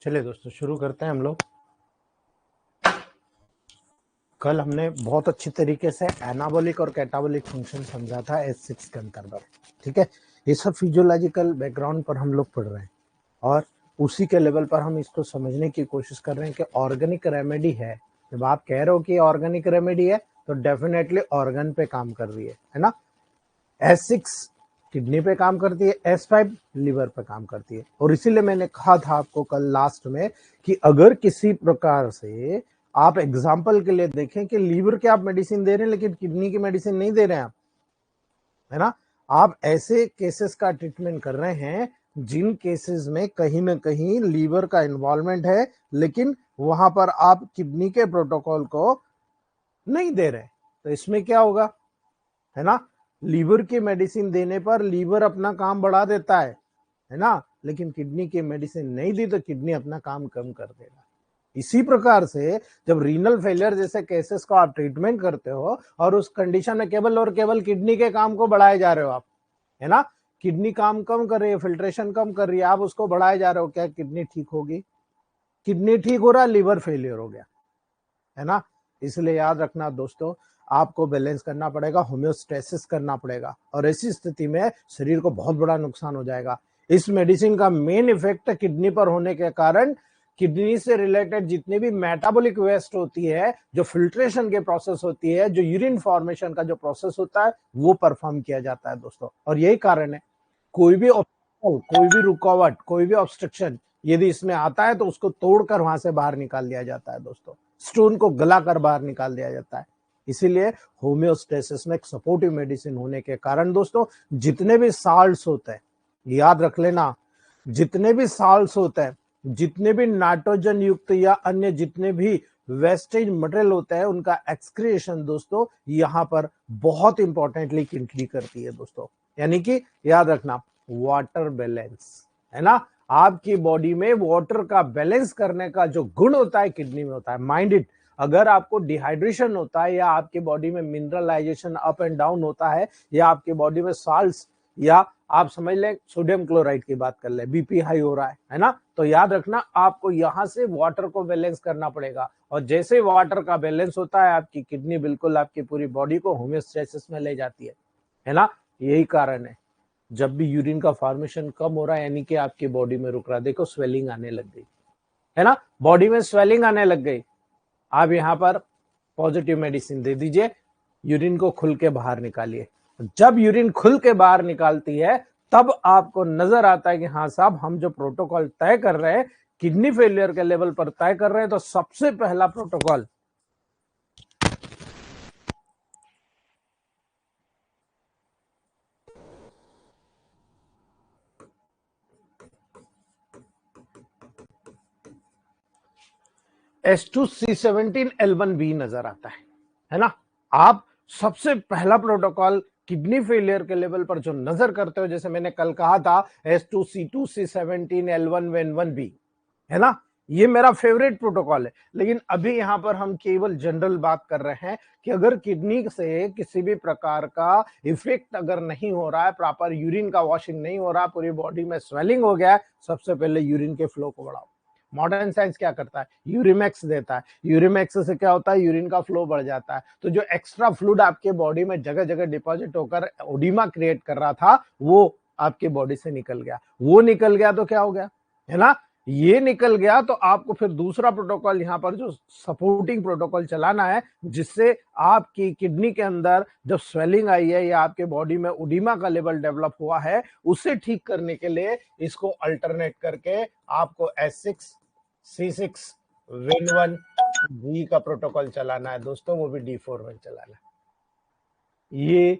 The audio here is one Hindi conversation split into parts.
चलिए दोस्तों शुरू करते हैं हम लोग। कल हमने बहुत अच्छी तरीके से एनाबॉलिक और कैटाबॉलिक फंक्शन समझा था S6 के अंतर्गत। ठीक है, ये सब फिजियोलॉजिकल बैकग्राउंड पर हम लोग पढ़ रहे हैं और उसी के लेवल पर हम इसको समझने की कोशिश कर रहे हैं कि ऑर्गेनिक रेमेडी है। जब आप कह रहे हो कि ऑर्गेनिक रेमेडी है तो डेफिनेटली ऑर्गन पे काम कर रही है ना। S6 किडनी पे काम करती है, S5 लीवर पे काम करती है। और इसीलिए मैंने कहा था आपको कल लास्ट में कि अगर किसी प्रकार से आप एग्जाम्पल के लिए देखें कि लीवर के आप मेडिसिन दे रहे हैं लेकिन किडनी की मेडिसिन नहीं दे रहे हैं आप, है ना। आप ऐसे केसेस का ट्रीटमेंट कर रहे हैं जिन केसेस में कहीं ना कहीं लीवर का इन्वॉल्वमेंट है, लेकिन वहां पर आप किडनी के प्रोटोकॉल को नहीं दे रहे। तो इसमें क्या होगा, है ना। लीवर की मेडिसिन देने पर लीवर अपना काम बढ़ा देता है ना, लेकिन किडनी की मेडिसिन नहीं दी तो किडनी अपना काम कम कर देगा। इसी प्रकार से जब रीनल फेलियर जैसे केसेस को आप ट्रीटमेंट करते हो और उस कंडीशन में केवल और केवल किडनी के काम को बढ़ाए जा रहे हो आप, है ना। किडनी काम कम कर रही है, फिल्ट्रेशन कम कर रही है, आप उसको बढ़ाए जा रहे हो, क्या किडनी ठीक होगी? किडनी ठीक हो रहा है, लिवर फेलियर हो गया, है ना। इसलिए याद रखना दोस्तों, आपको बैलेंस करना पड़ेगा, होम्योस्टेसिस करना पड़ेगा, और ऐसी स्थिति में शरीर को बहुत बड़ा नुकसान हो जाएगा। इस मेडिसिन का मेन इफेक्ट किडनी पर होने के कारण किडनी से रिलेटेड जितने भी मेटाबॉलिक वेस्ट होती है, जो फिल्ट्रेशन के प्रोसेस होती है, जो यूरिन फॉर्मेशन का जो प्रोसेस होता है, वो परफॉर्म किया जाता है दोस्तों। और यही कारण है कोई भी कोई भी रुकावट, कोई भी ऑब्स्ट्रक्शन यदि इसमें आता है तो उसको तोड़कर वहां से बाहर निकाल दिया जाता है दोस्तों। स्टोन को गलाकर बाहर निकाल दिया जाता है। इसीलिए होम्योस्टेसिस में एक सपोर्टिव मेडिसिन होने के कारण दोस्तों जितने भी साल्ट्स होते हैं, याद रख लेना, जितने भी साल्ट्स होते हैं, जितने भी नाइट्रोजन युक्त या अन्य जितने भी वेस्टेज मटेरियल होता है, उनका एक्सक्रिएशन दोस्तों यहां पर बहुत इंपॉर्टेंटली किंट्री करती है दोस्तों। यानी कि याद रखना, वाटर बैलेंस, है ना। आपकी बॉडी में वाटर का बैलेंस करने का जो गुण होता है किडनी में होता है। माइंड इट, अगर आपको डिहाइड्रेशन होता है या आपकी बॉडी में मिनरलाइजेशन अप एंड डाउन होता है या आपकी बॉडी में साल्ट्स, या आप समझ लें सोडियम क्लोराइड की बात कर ले, बीपी हाई हो रहा है ना, तो याद रखना आपको यहां से वाटर को बैलेंस करना पड़ेगा। और जैसे वाटर का बैलेंस होता है, आपकी किडनी बिल्कुल आपकी पूरी बॉडी को होम्योस्टेसिस में ले जाती है ना। यही कारण है जब भी यूरिन का फॉर्मेशन कम हो रहा है, यानी कि आपकी बॉडी में रुक रहा है, देखो स्वेलिंग आने लग गई, है ना, बॉडी में स्वेलिंग आने लग गई, आप यहाँ पर पॉजिटिव मेडिसिन दे दीजिए, यूरिन को खुल के बाहर निकालिए। जब यूरिन खुल के बाहर निकालती है तब आपको नजर आता है कि हाँ साहब, हम जो प्रोटोकॉल तय कर रहे हैं किडनी फेलियर के लेवल पर तय कर रहे हैं, तो सबसे पहला प्रोटोकॉल S2C17L1B नजर आता है ना। आप सबसे पहला प्रोटोकॉल किडनी फेलियर के लेवल पर जो नजर करते हो, जैसे मैंने कल कहा था S2C2C17L1B, है ना, ये मेरा फेवरेट प्रोटोकॉल है। लेकिन अभी यहां पर हम केवल जनरल बात कर रहे हैं कि अगर किडनी से किसी भी प्रकार का इफेक्ट अगर नहीं हो रहा है, प्रॉपर यूरिन का वॉशिंग नहीं हो रहा, पूरी बॉडी में स्वेलिंग हो गया है, सबसे पहले यूरिन के फ्लो को बढ़ाओ। मॉडर्न साइंस क्या करता है, यूरिमेक्स देता है। यूरिमेक्स से क्या होता है, यूरिन का फ्लो बढ़ जाता है, तो जो एक्स्ट्रा फ्लूइड आपके बॉडी में जगह जगह डिपॉजिट होकर ओडिमा क्रिएट कर रहा था, वो आपके बॉडी से निकल गया। वो निकल गया तो क्या हो गया, है ना, ये निकल गया तो आपको फिर दूसरा प्रोटोकॉल यहां पर जो सपोर्टिंग प्रोटोकॉल चलाना है, जिससे आपकी किडनी के अंदर जब स्वेलिंग आई है या आपके बॉडी में ओडिमा का लेवल डेवलप हुआ है, उसे ठीक करने के लिए इसको अल्टरनेट करके आपको S6C6 Win1G का प्रोटोकॉल चलाना है दोस्तों, वो भी D4 में चलाना है। ये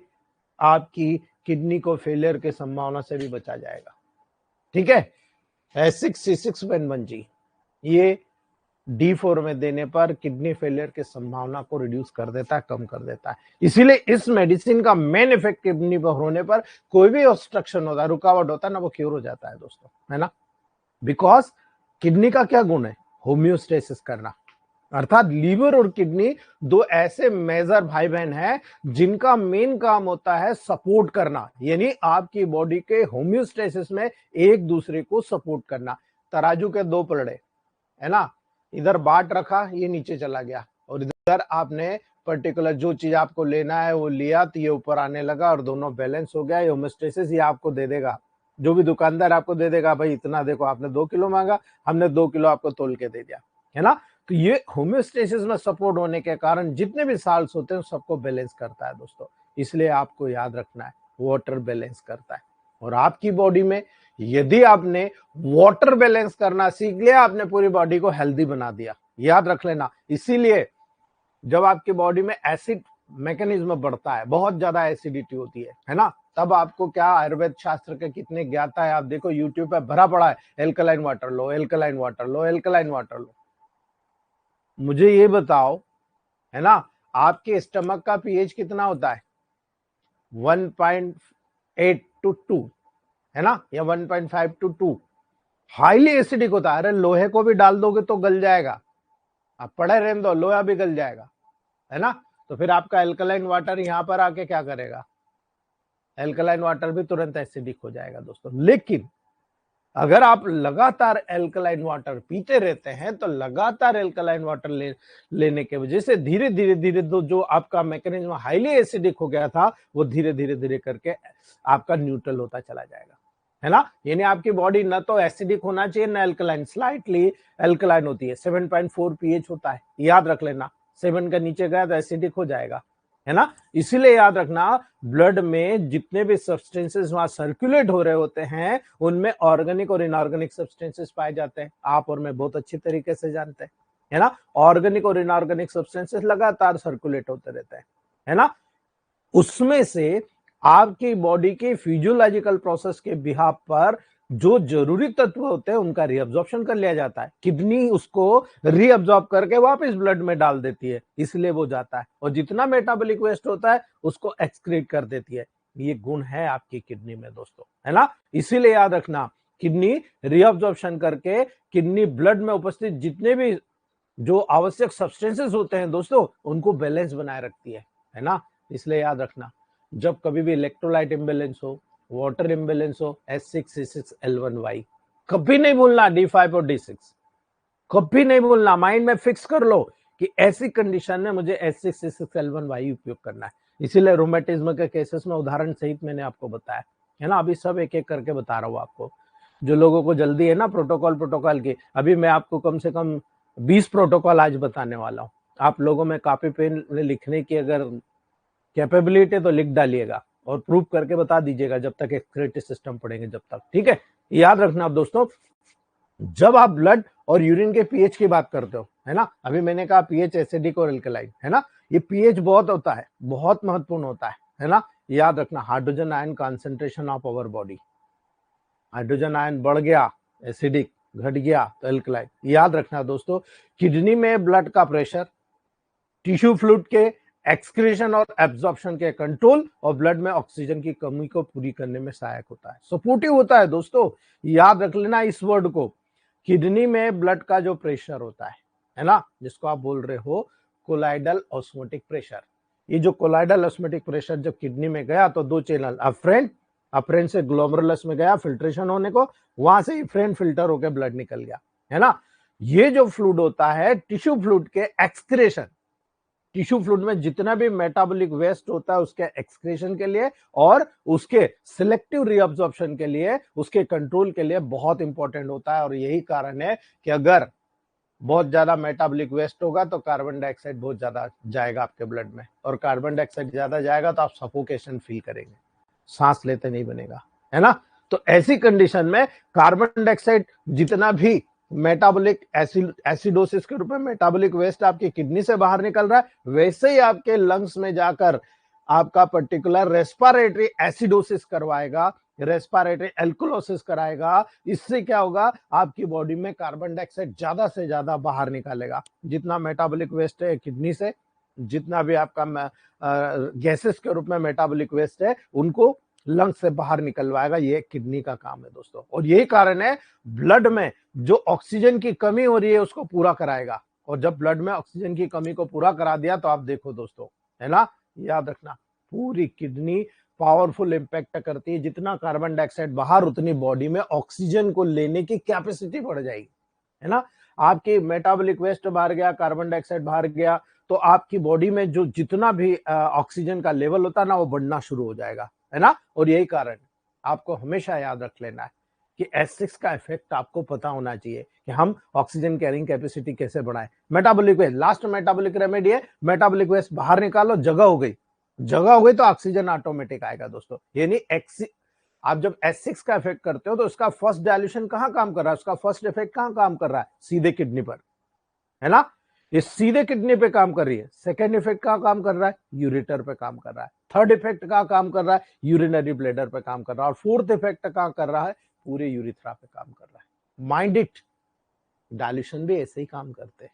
आपकी किडनी को फेलियर के संभावना से भी बचा जाएगा। ठीक है, S6C6 Win1G ये D4 में देने पर किडनी फेलियर की संभावना को रिड्यूस कर देता है, कम कर देता है। इसीलिए इस मेडिसिन का मेन इफेक्ट किडनी पर होने पर कोई भी ऑब्स्ट्रक्शन होता है, रुकावट होता है ना, वो क्योर हो जाता है दोस्तों, है ना। बिकॉज किडनी का क्या गुण है, होम्योस्टेसिस करना। अर्थात लीवर और किडनी दो ऐसे मेजर भाई बहन हैं जिनका मेन काम होता है सपोर्ट करना, यानी आपकी बॉडी के होम्योस्टेसिस में एक दूसरे को सपोर्ट करना। तराजू के दो पलड़े, है ना, इधर बाट रखा, ये नीचे चला गया, और इधर आपने पर्टिकुलर जो चीज आपको लेना है वो लिया, तो ये ऊपर आने लगा और दोनों बैलेंस हो गया। ये होमोस्टेसिस ये आपको दे देगा, जो भी दुकानदार आपको दे देगा, भाई इतना देखो आपने 2 किलो मांगा, हमने 2 किलो आपको तोल के दे दिया, है ना। तो ये होम्योस्टेसिस में सपोर्ट होने के कारण जितने भी साल्ट्स होते हैं सबको बैलेंस करता है दोस्तों। इसलिए आपको याद रखना है वाटर बैलेंस करता है। और आपकी बॉडी में यदि आपने वाटर बैलेंस करना सीख लिया, आपने पूरी बॉडी को हेल्दी बना दिया, याद रख लेना। इसीलिए जब आपकी बॉडी में एसिड मैकेनिज्म बढ़ता है, बहुत ज्यादा एसिडिटी होती है ना, तब आपको क्या आयुर्वेद शास्त्र के कितने ज्ञाता है, आप देखो यूट्यूब पे भरा पड़ा है, एल्कलाइन वाटर लो, एल्कलाइन वाटर लो, एल्कलाइन वाटर लो। मुझे ये बताओ, है ना, आपके स्टमक का पीएच कितना होता है? 1.8 to 2, है ना, या 1.5 to 2। हाईली एसिडिक होता है। अरे लोहे को भी डाल दोगे तो गल जाएगा, आप पड़े रहने दो, लोहा भी गल जाएगा, है ना। तो फिर आपका एल्कलाइन वाटर यहां पर आके क्या करेगा? एल्कलाइन वाटर भी तुरंत एसिडिक हो जाएगा दोस्तों। लेकिन अगर आप लगातार एल्कलाइन वाटर पीते रहते हैं, तो लगातार एल्कलाइन वाटर लेने के वजह से धीरे धीरे धीरे जो आपका मैकेनिज्म हाईली एसिडिक हो गया था, वो धीरे धीरे धीरे करके आपका न्यूट्रल होता चला जाएगा, है ना। यानी आपकी बॉडी न तो एसिडिक होना चाहिए न एल्कलाइन, स्लाइटली एल्कलाइन होती है। 7.4 पीएच होता है, याद रख लेना। 7 का नीचे गया तो एसिडिक हो जाएगा, है ना। इसीलिए याद रखना, ब्लड में जितने भी सब्सटेंसेस वहां सर्कुलेट हो रहे होते हैं, उनमें ऑर्गेनिक और इनऑर्गेनिक सब्सटेंसेस पाए जाते हैं। आप और मैं बहुत अच्छी तरीके से जानते हैं, है ना। ऑर्गेनिक और इनऑर्गेनिक सब्सटेंसेस लगातार सर्कुलेट होते रहते हैं, है ना। उसमें से आपकी बॉडी के फिजियोलॉजिकल प्रोसेस के बिहाफ पर जो जरूरी तत्व होते हैं उनका रीअब्जॉर्प्शन कर लिया जाता है। किडनी उसको रीअब्जॉर्ब करके वापस ब्लड में डाल देती है, इसलिए वो जाता है। और जितना मेटाबॉलिक वेस्ट होता है उसको एक्सक्रीट कर देती है। ये गुण है आपकी किडनी में दोस्तों, है ना। इसीलिए याद रखना, किडनी रीअब्जॉर्प्शन करके किडनी ब्लड में उपस्थित जितने भी जो आवश्यक सब्सटेंसेस होते हैं दोस्तों, उनको बैलेंस बनाए रखती है ना। इसलिए याद रखना, जब कभी भी इलेक्ट्रोलाइट इम्बैलेंस हो, वाटर इम्बैलेंस हो, S6C6L1Y कभी नहीं भूलना, D5 और D6 कभी नहीं भूलना। माइंड में फिक्स कर लो कि ऐसी कंडीशन में मुझे S6C6L1Y उपयोग करना है। इसीलिए रोमेटिज्म के केसेस में उदाहरण सहित मैंने आपको बताया, है ना। अभी सब एक एक करके बता रहा हूँ आपको। जो लोगों को जल्दी है ना प्रोटोकॉल की, अभी मैं आपको कम से कम 20 प्रोटोकॉल आज बताने वाला हूँ। आप लोगों में कॉपी पेन लिखने की अगर कैपेबिलिटी है तो लिख डालिएगा और प्रूव करके बता दीजिएगा, जब तक एक्सक्रीटिव सिस्टम पढ़ेंगे जब तक, ठीक है। याद रखना आप दोस्तों, जब आप ब्लड और यूरिन के पीएच की बात करते हो, है ना, अभी मैंने कहा पीएच एसिडिक और एल्कलाइन, है ना। ये पीएच बहुत होता है, बहुत महत्वपूर्ण होता है ना। याद रखना, hydrogen ion concentration of our body, hydrogen ion बढ़ गया एसिडिक, घट गया तो एल्कलाइन। याद रखना दोस्तों, किडनी में ब्लड का प्रेशर, टिश्यू फ्लूइड के एक्सक्रीशन और एब्जॉर्प्शन के कंट्रोल और ब्लड में ऑक्सीजन की कमी को पूरी करने में सहायक होता है, सपोर्टिव होता है दोस्तों। याद रख लेना इस वर्ड को, किडनी में ब्लड का जो प्रेशर होता है ना, जिसको आप बोल रहे हो कोलाइडल ऑस्मोटिक प्रेशर। ये जो कोलाइडल ऑस्मोटिक प्रेशर जब किडनी में गया तो दो चैनल, अफ्रेंट से ग्लोमेरुलस में गया फिल्ट्रेशन होने को, वहां से इफ्रेंट फिल्टर होकर ब्लड निकल गया, है ना। ये जो फ्लूइड होता है टिश्यू फ्लूइड के एक्सक्रेशन, टिश्यू फ्लूइड में जितना भी मेटाबॉलिक वेस्ट होता है उसके एक्सक्रेशन के लिए और उसके सिलेक्टिव रीअब्जॉर्प्शन के लिए, उसके कंट्रोल के लिए बहुत इंपॉर्टेंट होता है। और यही कारण है कि अगर बहुत ज्यादा मेटाबॉलिक वेस्ट होगा तो कार्बन डाइऑक्साइड बहुत ज्यादा जाएगा आपके ब्लड में, और कार्बन डाइऑक्साइड ज्यादा जाएगा तो आप सफोकेशन फील करेंगे, सांस लेते नहीं बनेगा, है ना। तो ऐसी कंडीशन में कार्बन डाइऑक्साइड जितना भी मेटाबॉलिक एसिडोसिस के रूप में मेटाबॉलिक वेस्ट आपकी किडनी से बाहर निकल रहा है, वैसे ही आपके लंग्स में जाकर आपका पर्टिकुलर रेस्पिरेटरी एसिडोसिस करवाएगा, रेस्पिरेटरी एल्कोलोसिस कराएगा। इससे क्या होगा, आपकी बॉडी में कार्बन डाइऑक्साइड ज्यादा से ज्यादा बाहर निकालेगा। जितना मेटाबॉलिक वेस्ट है किडनी से, जितना भी आपका गैसेस के रूप में मेटाबॉलिक वेस्ट है, उनको लंग से बाहर निकलवाएगा। ये किडनी का काम है दोस्तों, और यही कारण है ब्लड में जो ऑक्सीजन की कमी हो रही है उसको पूरा कराएगा। और जब ब्लड में ऑक्सीजन की कमी को पूरा करा दिया तो आप देखो दोस्तों, है ना, याद रखना, पूरी किडनी पावरफुल इंपैक्ट करती है। जितना कार्बन डाइऑक्साइड बाहर, उतनी बॉडी में ऑक्सीजन को लेने की कैपेसिटी बढ़ जाएगी, है ना। आपकी मेटाबॉलिक वेस्ट बाहर गया, कार्बन डाइऑक्साइड बाहर गया, तो आपकी बॉडी में जो जितना भी ऑक्सीजन का लेवल होता है ना, वो बढ़ना शुरू हो जाएगा, है ना। और यही कारण आपको हमेशा याद रख लेना है कि S6 का इफेक्ट आपको पता होना चाहिए कि हम ऑक्सीजन कैरिंग कैपेसिटी कैसे बढ़ाएं। Metabolic waste last metabolic remedy है, मेटाबॉलिक वेस्ट बाहर निकालो, जगह हो गई, जगह हो गई तो ऑक्सीजन ऑटोमेटिक आएगा दोस्तों। यानी आप जब S6 का इफेक्ट करते हो तो उसका फर्स्ट डायल्यूशन कहां काम कर रहा है, उसका फर्स्ट इफेक्ट कहां काम कर रहा है, सीधे किडनी पर, है ना। ये सीधे किडनी पे काम कर रही है। सेकेंड इफेक्ट कहां काम कर रहा है, यूरेटर पे काम कर रहा है। थर्ड इफेक्ट कहां काम कर रहा है, यूरिनरी ब्लैडर पे काम कर रहा है। और फोर्थ इफेक्ट कहां कर रहा है, पूरे यूरिथ्रा पे काम कर रहा है। माइंड इट, डायल्यूशन भी ऐसे ही काम करते हैं,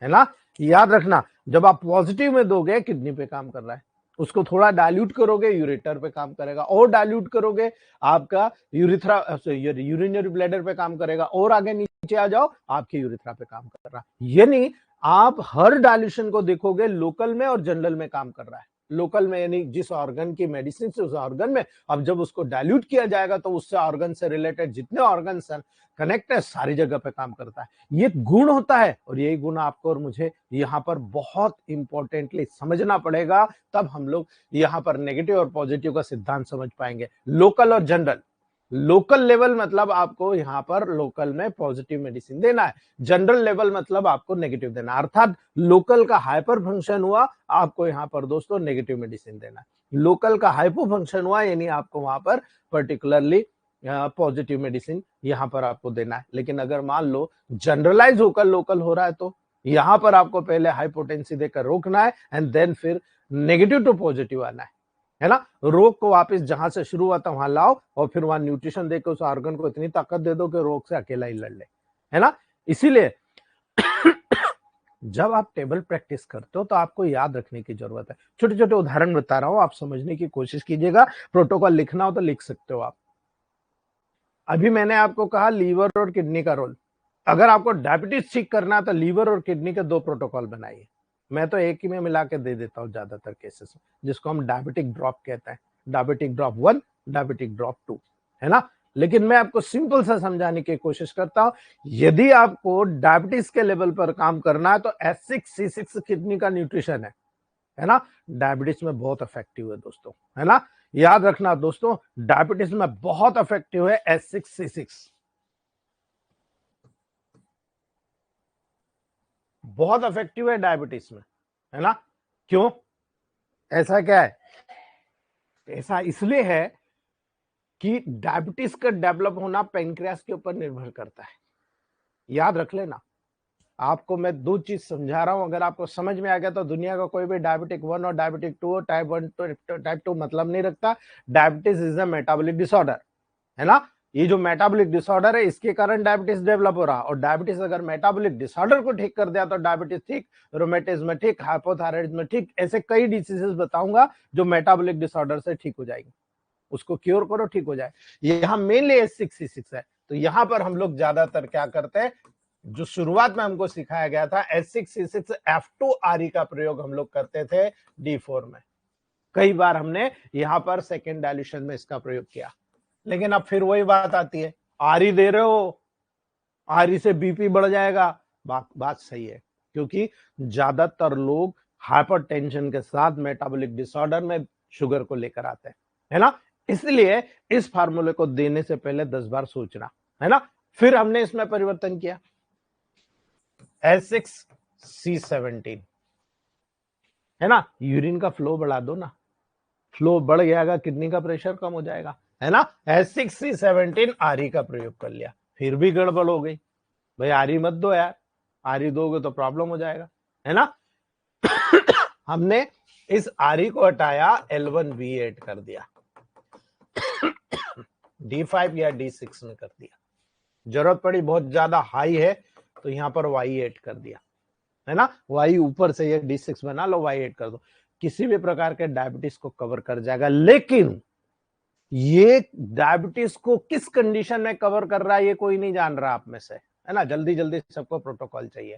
है ना। याद रखना, जब आप पॉजिटिव में दोगे किडनी पे काम कर रहा है, उसको थोड़ा डाइल्यूट करोगे यूरेटर पे काम करेगा, और डाइल्यूट करोगे आपका यूरिथ्रा यूरिनरी ब्लैडर पे काम करेगा, और आगे नीचे आ जाओ आपके यूरिथ्रा पे काम कर रहा है। यानी आप हर डाइल्यूशन को देखोगे लोकल में और जनरल में काम कर रहा है। लोकल में यानी जिस ऑर्गन की मेडिसिन से उस ऑर्गन में, अब जब उसको डाइल्यूट किया जाएगा तो उससे ऑर्गन से रिलेटेड जितने ऑर्गन कनेक्ट है सारी जगह पे काम करता है। ये गुण होता है, और यही गुण आपको और मुझे यहाँ पर बहुत इंपॉर्टेंटली समझना पड़ेगा, तब हम लोग यहाँ पर नेगेटिव और पॉजिटिव का सिद्धांत समझ पाएंगे। लोकल और जनरल, लोकल लेवल मतलब आपको यहाँ पर लोकल में पॉजिटिव मेडिसिन देना है, जनरल लेवल मतलब आपको नेगेटिव देना है। अर्थात लोकल का हाइपर फंक्शन हुआ, आपको यहाँ पर दोस्तों नेगेटिव मेडिसिन देना है। लोकल का हाइपो फंक्शन हुआ, यानी आपको वहां पर पर्टिकुलरली पॉजिटिव मेडिसिन यहाँ पर आपको देना है। लेकिन अगर मान लो जनरलाइज होकर लोकल हो रहा है, तो यहाँ पर आपको पहले हाइपोटेंसी देकर रोकना है, एंड देन फिर नेगेटिव टू पॉजिटिव आना है ना। रोग को वापस जहां से शुरू हुआ था वहां लाओ, और फिर वहां न्यूट्रिशन देकर उस ऑर्गन को इतनी ताकत दे दो कि रोग से अकेला ही लड़ ले, है ना। इसीलिए जब आप टेबल प्रैक्टिस करते हो तो आपको याद रखने की जरूरत है। छोटे छोटे उदाहरण बता रहा हूं, आप समझने की कोशिश कीजिएगा। प्रोटोकॉल लिखना हो तो लिख सकते हो आप। अभी मैंने आपको कहा लीवर और किडनी का रोल। अगर आपको डायबिटीज ठीक करना है तो लीवर और किडनी के 2 प्रोटोकॉल बनाइए। मैं तो एक ही में मिला के दे देता हूं ज्यादातर केसेस में, जिसको हम डायबिटिक ड्रॉप कहते हैं। डायबिटिक ड्रॉप 1, डायबिटिक ड्रॉप 2, है ना। लेकिन मैं आपको सिंपल सा समझाने की कोशिश करता हूं। यदि आपको डायबिटीज के लेवल पर काम करना है तो S6C6 किडनी का न्यूट्रिशन है ना, डायबिटीज में बहुत इफेक्टिव है दोस्तों, है ना। याद रखना दोस्तों, डायबिटीज में बहुत इफेक्टिव है S6C6, बहुत इफेक्टिव है डायबिटीज में, है ना। क्यों ऐसा, क्या है ऐसा? इसलिए है कि डायबिटीज का डेवलप होना पैंक्रियास के ऊपर निर्भर करता है। याद रख लेना, आपको मैं 2 चीज समझा रहा हूं, अगर आपको समझ में आ गया तो दुनिया का कोई भी डायबिटिक 1 और डायबिटिक 2 और टाइप 1 तो टाइप 2 मतलब नहीं रखता। Diabetes is a metabolic disorder, है ना। ये जो मेटाबॉलिक डिसऑर्डर है, इसके कारण डायबिटीज डेवलप हो रहा, और डायबिटीज अगर मेटाबॉलिक डिसऑर्डर को ठीक कर दिया तो डायबिटीज ठीक, रोमेटिज्म ठीक, हाइपोथायराइडिज्म ठीक, ऐसे कई डिसीजेस बताऊंगा जो मेटाबॉलिक डिसऑर्डर से ठीक हो जाएंगे। उसको क्योर करो, ठीक हो जाए। यहाँ मेनली S6C6 है। तो यहाँ पर हम लोग ज्यादातर क्या करते हैं, जो शुरुआत में हमको सिखाया गया था S6C6F2RE का प्रयोग हम लोग करते थे D4 में। कई बार हमने यहाँ पर सेकेंड डायल्यूशन में इसका प्रयोग किया। लेकिन अब फिर वही बात आती है, आरी दे रहे हो, आरी से बीपी बढ़ जाएगा। बात सही है, क्योंकि ज्यादातर लोग हाइपरटेंशन के साथ मेटाबॉलिक डिसऑर्डर में शुगर को लेकर आते हैं, है ना। इसलिए इस फार्मूले को देने से पहले 10 बार सोचना, है ना। फिर हमने इसमें परिवर्तन किया, S6C17, है ना। यूरिन का फ्लो बढ़ा दो ना, फ्लो बढ़ जाएगा, किडनी का प्रेशर कम हो जाएगा, है ना। S6C17 आरी का प्रयोग कर लिया, फिर भी गड़बड़ हो गई। भाई आरी मत दो यार, आरी दोगे तो प्रॉब्लम हो जाएगा, है ना। हमने इस आरी को हटाया, L1V8 कर दिया, D5 या D6 में कर दिया। जरूरत पड़ी बहुत ज्यादा हाई है तो यहां पर Y8 कर दिया, है ना। Y ऊपर से ये D6 बना लो, Y8 कर दो, किसी भी प्रकार के डायबिटीज को कवर कर जाएगा। लेकिन ये डायबिटीज को किस कंडीशन में कवर कर रहा है ये कोई नहीं जान रहा आप में से, है ना। जल्दी जल्दी सबको प्रोटोकॉल चाहिए।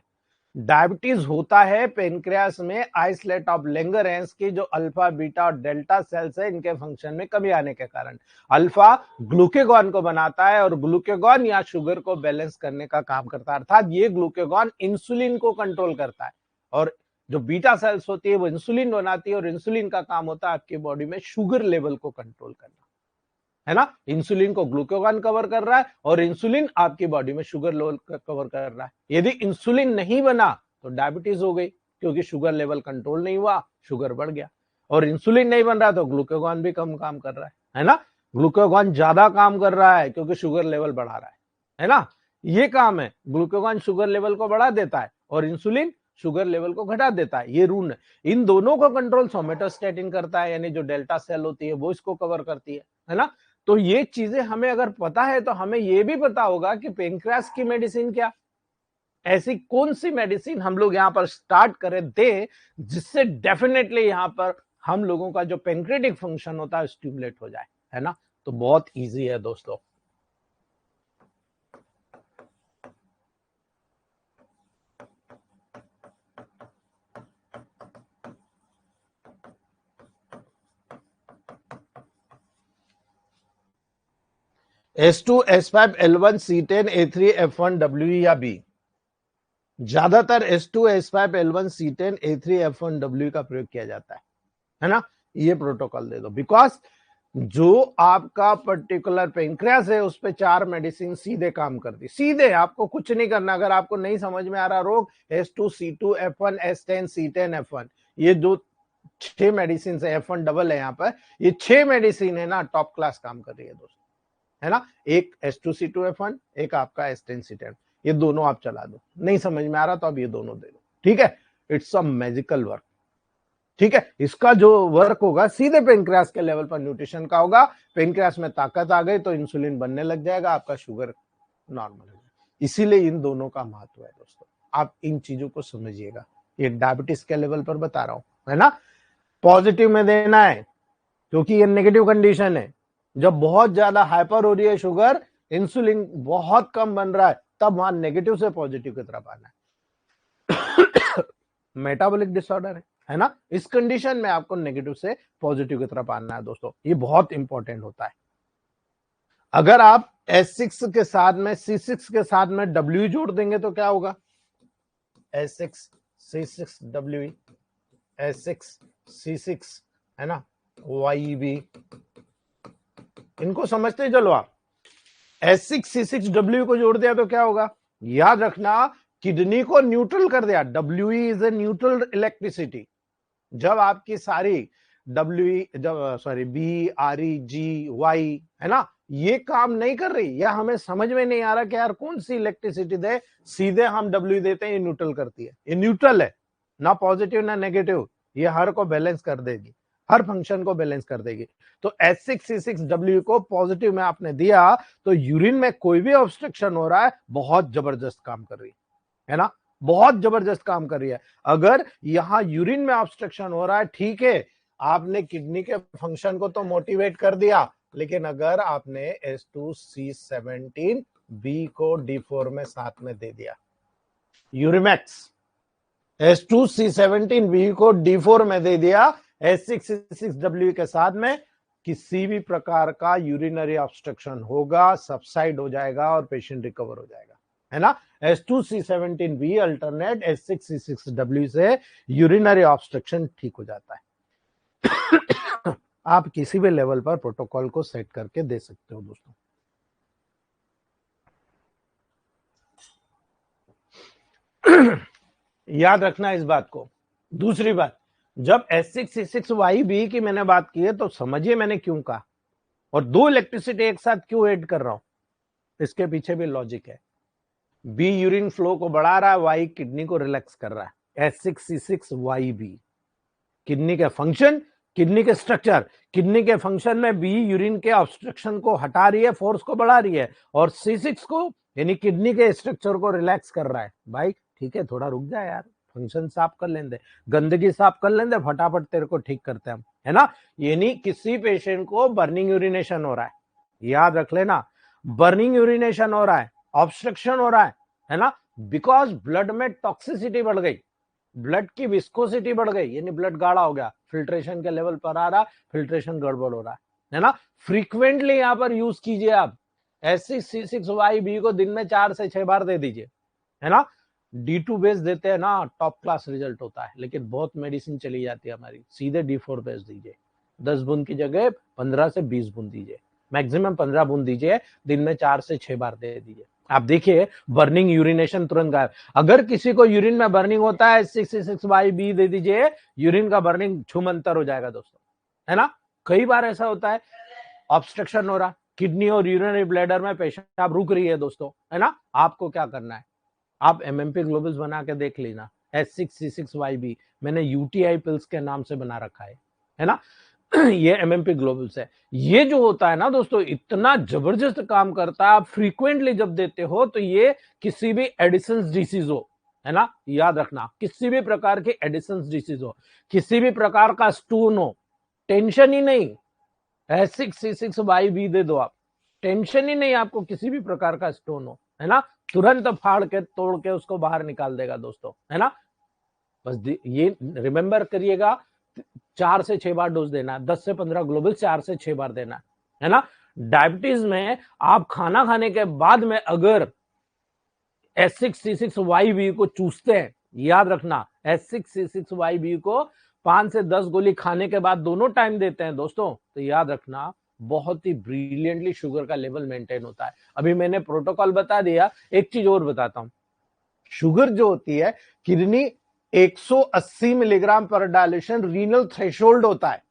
डायबिटीज होता है पेनक्रियास में आइसलेट ऑफ लैंगरेंस की जो अल्फा बीटा और डेल्टा सेल्स है इनके फंक्शन में कमी आने के कारण। अल्फा ग्लूकेगॉन को बनाता है और ग्लूकेगॉन या शुगर को बैलेंस करने का काम करता है, अर्थात ये ग्लूकेगॉन इंसुलिन को कंट्रोल करता है और जो बीटा सेल्स होती है वो इंसुलिन बनाती है और इंसुलिन का काम होता है आपकी बॉडी में शुगर लेवल को कंट्रोल करना, है ना। इंसुलिन को ग्लूकोगॉन कवर कर रहा है और इंसुलिन आपकी बॉडी में शुगर लेवल कवर कर रहा है। यदि इंसुलिन नहीं बना तो डायबिटीज हो गई, क्योंकि शुगर लेवल कंट्रोल नहीं हुआ, शुगर बढ़ गया। और इंसुलिन नहीं बन रहा तो ग्लूकोगॉन भी कम काम कर रहा है ना। ग्लूकोगॉन ज्यादा काम कर रहा है क्योंकि शुगर लेवल बढ़ा रहा है ना। ये काम है, ग्लूकोगॉन शुगर लेवल को बढ़ा देता है और इंसुलिन शुगर लेवल को घटा देता है। ये रूल है। इन दोनों को कंट्रोल सोमेटोस्टेटिन करता है, यानी जो डेल्टा सेल होती है वो इसको कवर करती है ना। तो ये चीजें हमें अगर पता है तो हमें ये भी पता होगा कि पेनक्रियास की मेडिसिन क्या, ऐसी कौन सी मेडिसिन हम लोग यहाँ पर स्टार्ट करें दे जिससे डेफिनेटली यहाँ पर हम लोगों का जो पेनक्रेटिक फंक्शन होता है स्टिमुलेट हो जाए, है ना। तो बहुत इजी है दोस्तों। S2, S5, L1, C10, A3, F1, W या B। ज्यादातर S2, S5, L1, C10, A3, F1, W का प्रयोग किया जाता है ना। ये प्रोटोकॉल दे दो, बिकॉज जो आपका पर्टिकुलर पेनक्रियास है उस पे 4 मेडिसिन सीधे काम करती, सीधे आपको कुछ नहीं करना। अगर आपको नहीं समझ में आ रहा रोग, S2, C2, F1, S10, C10, F1, ये जो 6 मेडिसिन है, F1 डबल है यहाँ पर, ये 6 मेडिसिन है ना, टॉप क्लास काम कर रही है दोस्तों, है ना। एक S2C2F1, एक आपका S10C10, ये दोनों आप चला दो। नहीं समझ में आ रहा तो अब ये दोनों दे दो, ठीक है। इट्स अ मैजिकल वर्क, ठीक है। इसका जो वर्क होगा सीधे पेनक्रियास के लेवल पर न्यूट्रिशन का होगा। पेनक्रियास में ताकत आ गई तो इंसुलिन बनने लग जाएगा, आपका शुगर नॉर्मल हो जाएगा। इसीलिए इन दोनों का महत्व है दोस्तों, आप इन चीजों को समझिएगा। ये डायबिटीज के लेवल पर बता रहा हूं, है ना। पॉजिटिव में देना है क्योंकि ये नेगेटिव कंडीशन है। जब बहुत ज्यादा हाइपर हो रही है शुगर, इंसुलिन बहुत कम बन रहा है, तब वहां नेगेटिव से पॉजिटिव की तरफ आना है। मेटाबॉलिक डिसऑर्डर है ना, इस कंडीशन में आपको नेगेटिव से पॉजिटिव की तरफ आना है दोस्तों। ये बहुत इंपॉर्टेंट होता है। अगर आप S6 के साथ में C6 के साथ में W जोड़ देंगे तो क्या होगा, S6 C6W, S6 C6, है ना, YB। इनको समझते चलो आप। S6 C6W को जोड़ दिया तो क्या होगा, याद रखना, किडनी को न्यूट्रल कर दिया। WE is a neutral electricity. जब आपकी सारी B, RE, G, Y, है ना, ये काम नहीं कर रही या हमें समझ में नहीं आ रहा कि यार कौन सी इलेक्ट्रिसिटी दे, सीधे हम W देते हैं, ये न्यूट्रल करती है। ये न्यूट्रल है, ना पॉजिटिव ना नेगेटिव, ये हर को बैलेंस कर देगी, हर फंक्शन को बैलेंस कर देगी। तो S6C6W को पॉजिटिव में आपने दिया तो यूरिन में कोई भी ऑब्स्ट्रक्शन हो रहा है, बहुत जबरदस्त काम कर रही है ना, बहुत जबरदस्त काम कर रही है। अगर यहां यूरिन में ऑब्स्ट्रक्शन हो रहा है, ठीक है, आपने किडनी के फंक्शन को तो मोटिवेट कर दिया, लेकिन अगर आपने S2C17B को D4 में साथ में दे दिया, यूरिमैक्स S2C17B को D4 में दे दिया S6C6W के साथ में, किसी भी प्रकार का यूरिनरी ऑब्स्ट्रक्शन होगा, सबसाइड हो जाएगा और पेशेंट रिकवर हो जाएगा, है ना। S2C17B अल्टरनेट S6C6W से यूरिनरी ऑब्स्ट्रक्शन ठीक हो जाता है। आप किसी भी लेवल पर प्रोटोकॉल को सेट करके दे सकते हो दोस्तों। याद रखना इस बात को। दूसरी बात, जब S6C6YB की मैंने बात की है तो समझिए मैंने क्यों कहा, और 2 इलेक्ट्रिसिटी एक साथ क्यों ऐड कर रहा हूं, इसके पीछे भी लॉजिक है। B यूरिन फ्लो को बढ़ा रहा है, Y किडनी को रिलैक्स कर रहा है। S6C6YB किडनी के फंक्शन, किडनी के स्ट्रक्चर, किडनी के फंक्शन में B यूरिन के ऑब्स्ट्रक्शन को हटा रही है, फोर्स को बढ़ा रही है, और C6 को यानी किडनी के स्ट्रक्चर को रिलैक्स कर रहा है। भाई ठीक है, थोड़ा रुक जा यार, फंक्शन साफ कर लेंगे, गंदगी साफ कर लेंगे, फटाफट तेरे को ठीक करते हैं हम, है ना। यानी किसी पेशेंट को बर्निंग यूरिनेशन हो रहा है, याद रख लेना, बर्निंग यूरिनेशन हो रहा है, ऑब्स्ट्रक्शन हो रहा है ना, बिकॉज ब्लड में टॉक्सिसिटी बढ़ गई, ब्लड की विस्कोसिटी बढ़ गई, यानी ब्लड गाढ़ा हो गया, फिल्ट्रेशन के लेवल पर आ रहा, फिल्ट्रेशन गड़बड़ हो रहा है ना। फ्रीक्वेंटली यहां पर यूज कीजिए आप S6C6YB को दिन में 4 से 6 बार दे दीजिए, है ना। D2 बेस देते हैं ना, टॉप क्लास रिजल्ट होता है, लेकिन बहुत मेडिसिन चली जाती है हमारी, सीधे D4 बेस दीजिए, 10 बूंद की जगह 15 से 20 बूंद दीजिए, मैक्सिमम 15 बूंद दीजिए, दिन में 4 से 6 बार दे दीजिए। आप देखिए बर्निंग, यूरिनेशन तुरंत गायब। अगर किसी को यूरिन में बर्निंग होता है, S6C6YB दे दीजिए, यूरिन का बर्निंग छूमंतर हो जाएगा दोस्तों, है ना। कई बार ऐसा होता है ऑब्स्ट्रक्शन हो रहा, किडनी और यूरिनरी ब्लैडर में पेशाब रुक रही है दोस्तों, है ना। आपको क्या करना है, आप MMP ग्लोबल्स बना के देख लेना, S6C6YB मैंने UTI पिल्स के नाम से बना रखा है ना। ये MMP ग्लोबल्स है। ये जो होता है ना दोस्तों, इतना जबरदस्त काम करता है, आप फ्रीक्वेंटली जब देते हो तो ये किसी भी एडिसन्स डिसीज हो, है ना, याद रखना, किसी भी प्रकार की एडिसन्स डिसीज हो, किसी भी प्रकार का स्टोन हो, टेंशन ही नहीं, S6C6YB दे दो आप, टेंशन ही नहीं आपको किसी भी प्रकार का स्टोन हो, है ना, तुरंत फाड़ के तोड़ के उसको बाहर निकाल देगा दोस्तों, है ना। बस ये रिमेंबर करिएगा, 4 से 6 बार डोज देना है, 10 से 15 ग्लोबल 4 से 6 बार देना है ना। डायबिटीज में आप खाना खाने के बाद में अगर S6C6YB को चूसते हैं, याद रखना, S6C6YB को 5 से 10 गोली खाने के बाद दोनों टाइम देते हैं दोस्तों, तो याद रखना बहुत ही ब्रिलियंटली शुगर का लेवल मेंटेन होता है। अभी मैंने प्रोटोकॉल बता दिया, एक चीज और बताता हूं, शुगर जो होती है, किडनी 180 मिलीग्राम पर डायल्यूशन रीनल थ्रेशोल्ड होता है,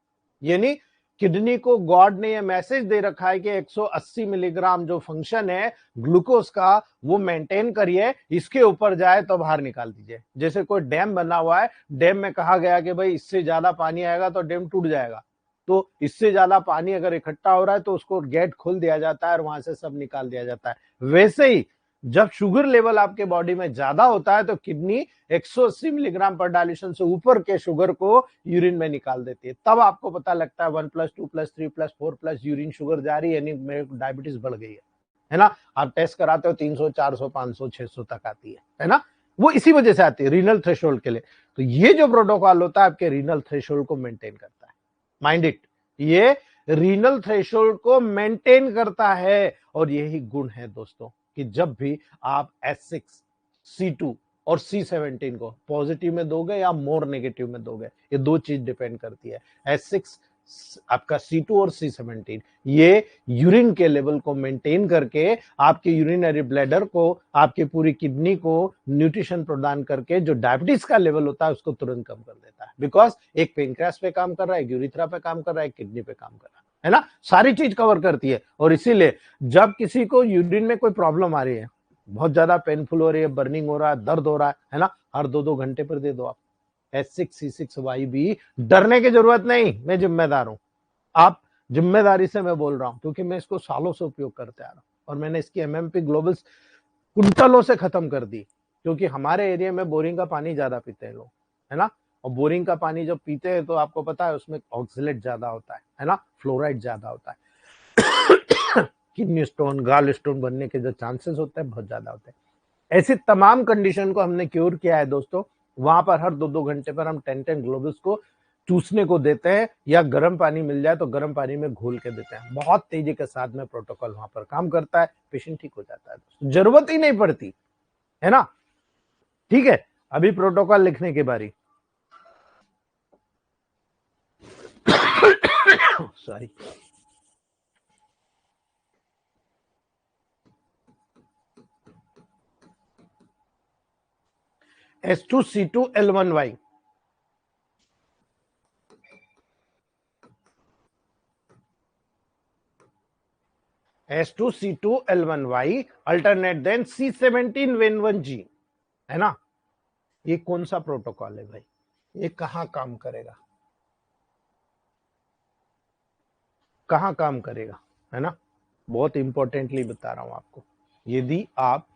यानी किडनी को गॉड ने यह मैसेज दे रखा है कि 180 मिलीग्राम जो फंक्शन है ग्लूकोज का वो मेंटेन करिए, इसके ऊपर जाए तो बाहर निकाल दीजिए। जैसे कोई डैम बना हुआ है, डैम में कहा गया कि भाई इससे ज्यादा पानी आएगा तो डैम टूट जाएगा, तो इससे ज्यादा पानी अगर इकट्ठा हो रहा है तो उसको गेट खोल दिया जाता है और वहां से सब निकाल दिया जाता है। वैसे ही जब शुगर लेवल आपके बॉडी में ज्यादा होता है तो किडनी 180 मिलीग्राम पर डायल्यूशन से ऊपर के शुगर को यूरिन में निकाल देती है, तब आपको पता लगता है 1+2+3+4+ यूरिन शुगर जा रही है, यानी मेरे डायबिटीज बढ़ गई है ना। आप टेस्ट कराते हो 300 400 500 600 तक आती है ना, वो इसी वजह से आती है रीनल थ्रेशोल्ड के लिए। तो ये जो प्रोटोकॉल होता है आपके रीनल थ्रेशोल्ड को मेंटेन करता है, माइंड इट, ये रीनल थ्रेशोल्ड को मेंटेन करता है। और यही गुण है दोस्तों कि जब भी आप S6, C2 और C17 को पॉजिटिव में दोगे या मोर नेगेटिव में दोगे, ये दो चीज डिपेंड करती है। S6 आपका C2 और C17 ये यूरिन के लेवल को मेंटेन करके आपके यूरिनरी ब्लैडर को, आपकी पूरी किडनी को न्यूट्रिशन प्रदान करके जो डायबिटीज का लेवल होता है उसको तुरंत कम कर देता है। बिकॉज एक पेनक्रियास पे काम कर रहा है, एक यूरिथ्रा पे काम कर रहा है, एक किडनी पे काम कर रहा है ना, सारी चीज कवर करती है। और इसीलिए जब किसी को यूरिन में कोई प्रॉब्लम आ रही है, बहुत ज्यादा पेनफुल हो रही है, बर्निंग हो रहा है, दर्द हो रहा है ना, हर 2-2 घंटे पर दे दो आप S6C6YB, डरने की जरूरत नहीं, मैं जिम्मेदार हूं, आप जिम्मेदारी से मैं बोल रहा हूं, क्योंकि मैं इसको सालों से उपयोग करते आ रहा हूं और मैंने इसकी MMP ग्लोबल्स कुंटलों से खत्म कर दी, क्योंकि हमारे एरिया में बोरिंग का पानी ज्यादा पीते हैं लोग, है ना। और बोरिंग का पानी जब पीते हैं तो आपको पता है उसमें ऑक्सलेट ज्यादा होता है ना, फ्लोराइड ज्यादा होता है। किडनी स्टोन, गाल स्टोन बनने के जो चांसेस होते हैं बहुत ज्यादा होते हैं। ऐसी तमाम कंडीशन को हमने क्योर किया है दोस्तों। वहां पर हर 2-2 घंटे पर हम 10-10 ग्लोबल्स को चूसने को देते हैं, या गर्म पानी मिल जाए तो गर्म पानी में घोल के देते हैं। बहुत तेजी के साथ में प्रोटोकॉल वहां पर काम करता है, पेशेंट ठीक हो जाता है, जरूरत ही नहीं पड़ती, है ना। ठीक है, अभी प्रोटोकॉल लिखने की बारी। Sorry, S2C2L1Y, S2C2L1Y alternate then C17N1G, है ना। ये कौन सा प्रोटोकॉल है भाई, ये कहां काम करेगा, कहां काम करेगा, है ना। बहुत इंपॉर्टेंटली बता रहा हूं आपको, यदि आप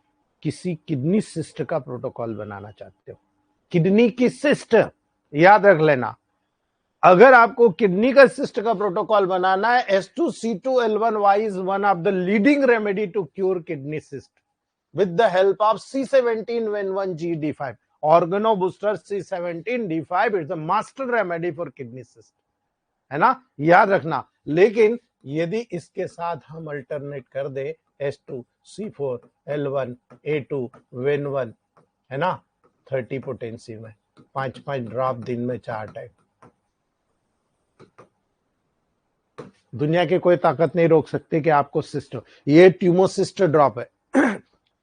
किसी किडनी सिस्ट का प्रोटोकॉल बनाना चाहते हो, किडनी की सिस्ट, याद रख लेना, अगर आपको किडनी का सिस्ट का प्रोटोकॉल बनाना है, S2C2L1Y is one of the leading remedy to cure kidney cyst. with the help of C17N1G D5. Organo booster C17D5 is the master remedy for kidney cyst, है ना, याद रखना। लेकिन यदि इसके साथ हम अल्टरनेट कर दे H2C4L1A2 वेन1, है ना, 30 पोटेंसी में 5-5 ड्रॉप दिन में 4 टाइम, दुनिया की कोई ताकत नहीं रोक सकती कि आपको सिस्ट, ये ट्यूमोसिस्ट ड्रॉप है।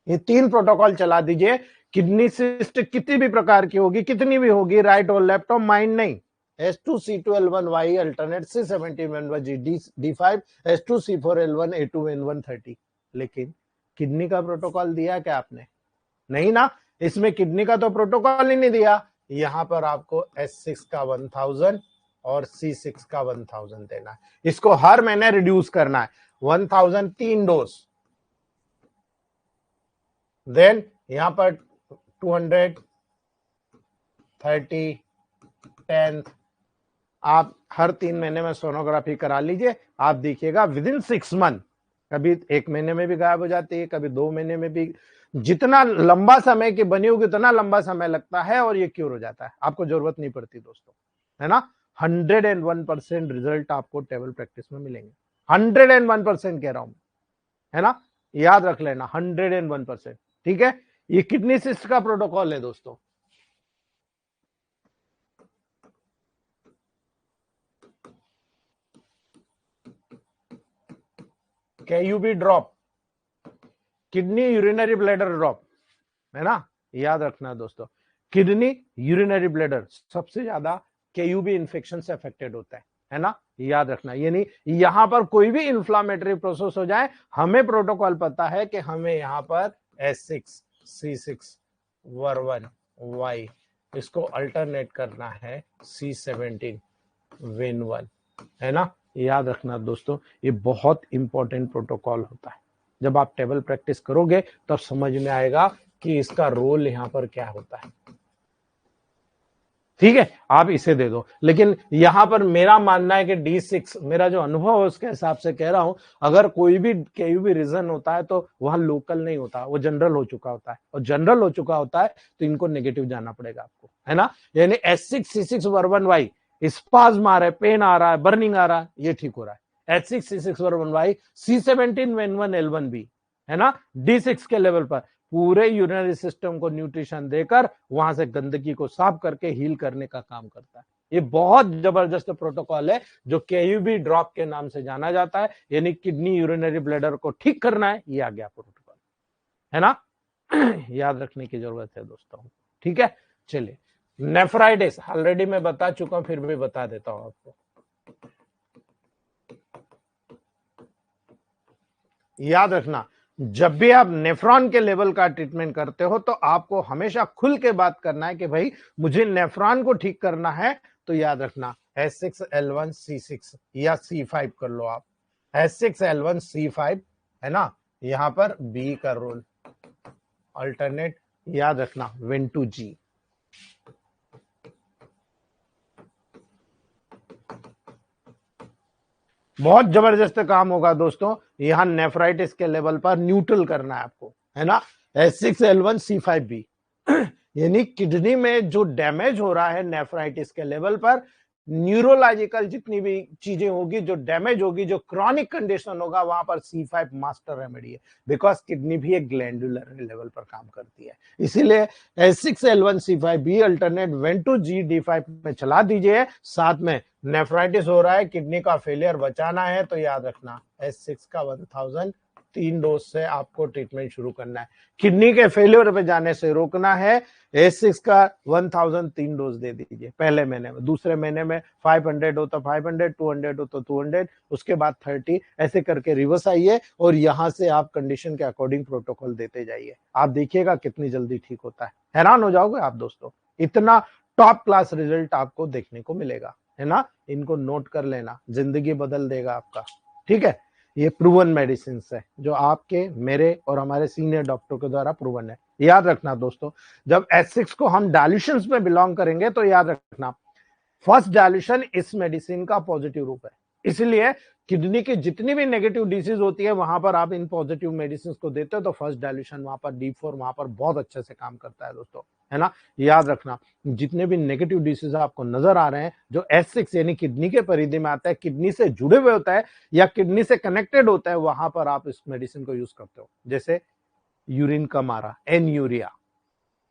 ये 3 प्रोटोकॉल चला दीजिए, किडनी सिस्ट कितनी भी प्रकार की होगी, कितनी भी होगी, राइट और लेफ्ट और माइंड नहीं, H2C2L1Y alternate C17N1G D5 H2C4L1A2 वेन1 30। लेकिन किडनी का प्रोटोकॉल दिया क्या आपने? नहीं ना, इसमें किडनी का तो प्रोटोकॉल ही नहीं दिया। यहां पर आपको S6 का 1000 और C6 का 1000 देना है, इसको हर महीने रिड्यूस करना है। 1000 3 डोज, देन यहां पर 200 30 10, आप हर 3 महीने में सोनोग्राफी करा लीजिए। आप देखिएगा विद इन 6 मंथ, कभी 1 महीने में भी गायब हो जाती है, कभी 2 महीने में भी, जितना लंबा समय की बनी होगी उतना लंबा समय लगता है और ये क्योर हो जाता है, आपको जरूरत नहीं पड़ती दोस्तों, है ना। 101% रिजल्ट आपको टेबल प्रैक्टिस में मिलेंगे, 101% कह रहा हूं, है ना, याद रख लेना 101%, ठीक है। ये किडनी सिस्ट का प्रोटोकॉल है दोस्तों। KUB drop, kidney urinary bladder drop, है ना, याद रखना दोस्तों। किडनी यूरिनरी ब्लैडर सबसे ज्यादा KUB इन्फेक्शन से अफेक्टेड होता है ना, याद रखना। यानी यहां पर कोई भी इंफ्लामेटरी प्रोसेस हो जाए, हमें प्रोटोकॉल पता है कि हमें यहां पर S6 C6 वेन1Y, इसको अल्टरनेट करना है C17 वेन1, है ना, याद रखना दोस्तों। ये बहुत इंपॉर्टेंट प्रोटोकॉल होता है, जब आप टेबल प्रैक्टिस करोगे तब समझ में आएगा कि इसका रोल यहां पर क्या होता है, ठीक है। आप इसे दे दो, लेकिन यहां पर मेरा मानना है कि D6, मेरा जो अनुभव है उसके हिसाब से कह रहा हूं, अगर कोई भी KUB रीजन होता है तो वह लोकल नहीं होता, वो जनरल हो चुका होता है, और जनरल हो चुका होता है तो इनको नेगेटिव जाना पड़ेगा आपको, है ना। यानी S6 C6 वेन1Y, स्पाज्म आ रहा है, पेन आ रहा है, बर्निंग आ रहा है, ये ठीक हो रहा है। S6 C6 वेन1Y, C17 वेन1 L1B, है ना, D6 के लेवल पर पूरे यूरिनरी सिस्टम को न्यूट्रिशन देकर वहां से गंदगी को साफ करके हील करने का काम करता है। ये बहुत जबरदस्त प्रोटोकॉल है जो KUB ड्रॉप के नाम से जाना जाता है, यानी किडनी यूरिनरी ब्लैडर को ठीक करना है, ये आ गया प्रोटोकॉल, है ना। याद रखने की जरूरत है दोस्तों, ठीक है। चलिए, नेफ्राइटिस ऑलरेडी मैं बता चुका हूं, फिर भी बता देता हूं आपको। याद रखना, जब भी आप नेफ्रॉन के लेवल का ट्रीटमेंट करते हो तो आपको हमेशा खुल के बात करना है कि भाई मुझे नेफ्रॉन को ठीक करना है, तो याद रखना S6L1 C6 या C5 कर लो आप, S6L1 C5, है ना, यहां पर B का रोल अल्टरनेट, याद रखना वेन2G। बहुत जबरदस्त काम होगा दोस्तों, यहां नेफ्राइटिस के लेवल पर न्यूट्रल करना है आपको, है ना, S6L1 C5B। यानी किडनी में जो डैमेज हो रहा है नेफ्राइटिस के लेवल पर, न्यूरोलॉजिकल जितनी भी चीजें होगी, जो डैमेज होगी, जो क्रॉनिक कंडीशन होगा, वहां पर C5 मास्टर रेमेडी है, बिकॉज किडनी भी एक ग्लैंडुलर लेवल पर काम करती है। इसीलिए S6L1 C5B अल्टरनेट वेन2G D5 में चला दीजिए। साथ में नेफ्राइटिस हो रहा है, किडनी का फेलियर बचाना है, तो याद रखना S6 का 1000 3 डोज से आपको ट्रीटमेंट शुरू करना है। किडनी के फेलियर पे जाने से रोकना है, S6 का 1000 3 डोज दे दीजिए पहले महीने में, दूसरे महीने में 500 हो तो 500, 200 हो तो 200, उसके बाद 30, ऐसे करके रिवर्स आइए और यहां से आप कंडीशन के अकॉर्डिंग प्रोटोकॉल देते जाइए। आप देखिएगा कितनी जल्दी ठीक होता है, हैरान हो जाओगे आप दोस्तों, इतना टॉप क्लास रिजल्ट आपको देखने को मिलेगा, है ना। इनको नोट कर लेना, जिंदगी बदल देगा आपका, ठीक है। ये प्रूवन मेडिसिन है जो आपके, मेरे और हमारे सीनियर डॉक्टर के द्वारा प्रूवन है। याद रखना दोस्तों, जब S6 को हम डायल्यूशंस में बिलोंग करेंगे तो याद रखना फर्स्ट डायल्यूशन इस मेडिसिन का पॉजिटिव रूप है, इसलिए किडनी की जितनी भी नेगेटिव डिसीज होती है वहां पर आप इन पॉजिटिव मेडिसिन को देते हो तो फर्स्ट डायल्यूशन वहां पर D4 वहां पर बहुत अच्छे से काम करता है दोस्तों, है ना। याद रखना, जितने भी नेगेटिव डिसीज आपको नजर आ रहे हैं जो S6 यानी किडनी के परिधि में आता है, किडनी से जुड़े हुए होता है या किडनी से कनेक्टेड होता है, वहां पर आप इस मेडिसिन को यूज करते हो। जैसे यूरिन कम आ रहा, एनयूरिया,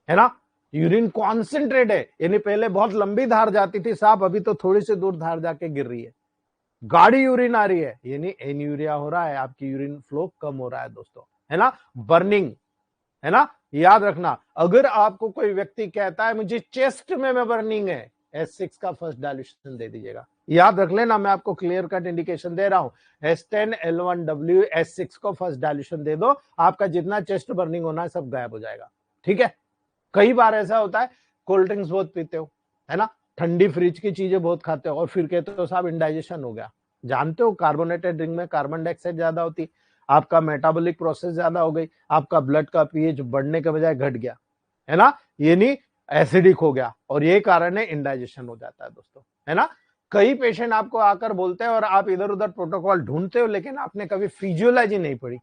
है ना, यूरिन कॉन्सेंट्रेट है यानी पहले बहुत लंबी धार जाती थी साहब, अभी तो थोड़ी सी दूर धार जाके गिर रही है। गाढ़ी यूरिन आ रही है यानी एन्यूरिया हो रहा है, आपकी यूरिन फ्लो कम हो रहा है दोस्तों, है ना। बर्निंग, है ना, याद रखना, अगर आपको कोई व्यक्ति कहता है मुझे चेस्ट में बर्निंग है, S6 का फर्स्ट डायल्यूशन दे दीजिएगा। याद रख लेना, मैं आपको क्लियर कट इंडिकेशन दे रहा हूं, S10 L1W S6 को फर्स्ट डायल्यूशन दे दो, आपका जितना चेस्ट बर्निंग होना है सब गायब हो जाएगा। ठीक है, कई बार ऐसा होता है कोल्ड ड्रिंक्स बहुत पीते हो, है ना, ठंडी फ्रिज की चीजें बहुत खाते हो और फिर कहते हो साहब इंडाइजेशन हो गया। जानते हो कार्बोनेटेड ड्रिंक में कार्बन डाइऑक्साइड ज्यादा होती, आपका मेटाबॉलिक प्रोसेस ज्यादा हो गई, आपका ब्लड का पीएच बढ़ने के बजाय घट गया, है ना, ये नहीं एसिडिक हो गया और ये कारण है इंडाइजेशन हो जाता है दोस्तों, है ना। कई पेशेंट आपको आकर बोलते हैं और आप इधर उधर प्रोटोकॉल ढूंढते हो लेकिन आपने कभी फिजियोलॉजी नहीं पढ़ी।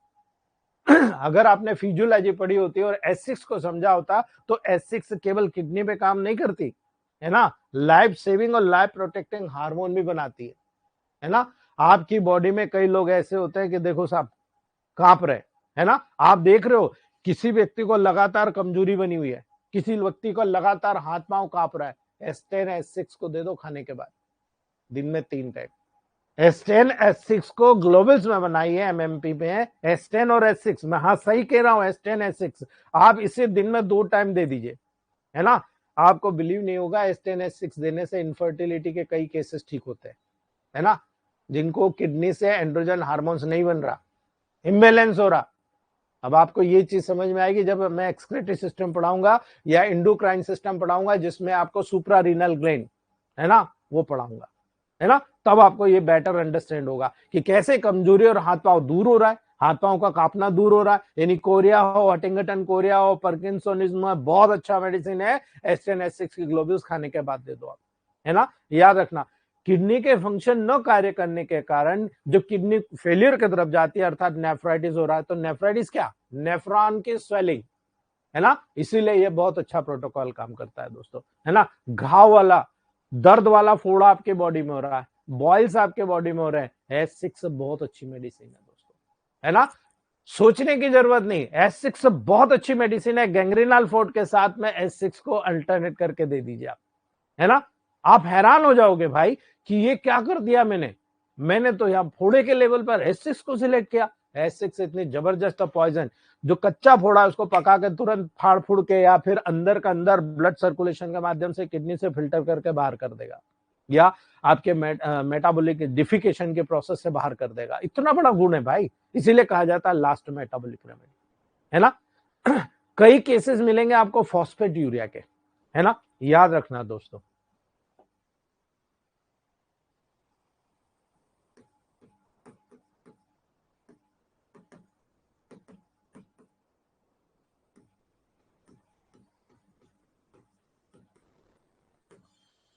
अगर आपने फिजियोलॉजी पढ़ी होती और S6 को समझा होता तो S6 केवल किडनी पे काम नहीं करती, है ना, लाइफ सेविंग और लाइफ प्रोटेक्टिंग हार्मोन भी बनाती है ना। आपकी बॉडी में कई लोग ऐसे होते हैं कि देखो साहब कांप रहे, है ना, आप देख रहे हो किसी व्यक्ति को लगातार कमजोरी बनी हुई है, किसी व्यक्ति को लगातार हाथ पांव कांप रहा है, S10 S6 को दे दो खाने के बाद, दिन में 3 टाइम। S10 S6 को ग्लोबल्स में बनाई है, MMP में S10 और S6, मैं हाँ सही कह रहा हूं, S10 S6 आप इसे दिन में 2 टाइम दे दीजिए, है ना। आपको बिलीव नहीं होगा, S10 S6 देने से इनफर्टिलिटी के कई केसेस ठीक होते हैं, है ना, जिनको किडनी से एंड्रोजन हार्मोन्स नहीं बन रहा, इम्बैलेंस हो रहा। अब आपको ये चीज समझ में आएगी जब मैं एक्सक्रीटरी सिस्टम पढ़ाऊंगा या इंडोक्राइन सिस्टम पढ़ाऊंगा जिसमें आपको सुप्रा रीनल ग्लैंड, है ना, वो पढ़ाऊंगा, है ना, तब आपको ये बेटर अंडरस्टैंड होगा कि कैसे कमजोरी और हाथ पांव दूर हो रहा है, हाथ पांव का कांपना दूर हो रहा है, यानी कोरिया हो, हटिंगटन कोरिया हो, पार्किंसोनिज्म, बहुत अच्छा मेडिसिन है S10 S6 की ग्लोबल्स खाने के बाद दे दो आप, है ना। याद रखना, किडनी के फंक्शन न कार्य करने के कारण जो किडनी फेलियर की तरफ जाती है अर्थात नेफ्राइटिस हो रहा है, तो नेफ्राइटिस क्या, नेफ्रॉन की स्वेलिंग, है ना, इसीलिए ये बहुत अच्छा प्रोटोकॉल काम करता है दोस्तों, है ना। घाव वाला दर्द वाला फोड़ा आपके बॉडी में हो रहा है, बॉयल्स आपके बॉडी में हो रहे हैं, S6 बहुत अच्छी मेडिसिन है दोस्तों, है ना, सोचने की जरूरत नहीं, S6 बहुत अच्छी मेडिसिन है। गैंग्रीनल फोर्ट के साथ में S6 को अल्टरनेट करके दे दीजिए आप, है ना। आप हैरान हो जाओगे भाई कि ये क्या कर दिया मैंने तो यहां फोड़े के लेवल पर S6 को सिलेक्ट किया। S6 इतनी जबरदस्त पॉइजन, जो कच्चा फोड़ा है उसको पका के तुरंत फाड़ फूड़ के या फिर अंदर का अंदर ब्लड सर्कुलेशन के माध्यम से किडनी से फिल्टर करके बाहर कर देगा या आपके मेटाबॉलिक डिफिकेशन के प्रोसेस से बाहर कर देगा। इतना बड़ा गुण है भाई, इसीलिए कहा जाता है लास्ट मेटाबॉलिक रेमेडी, है ना। कई केसेस मिलेंगे आपको फॉस्फेट यूरिया के, है ना, याद रखना दोस्तों।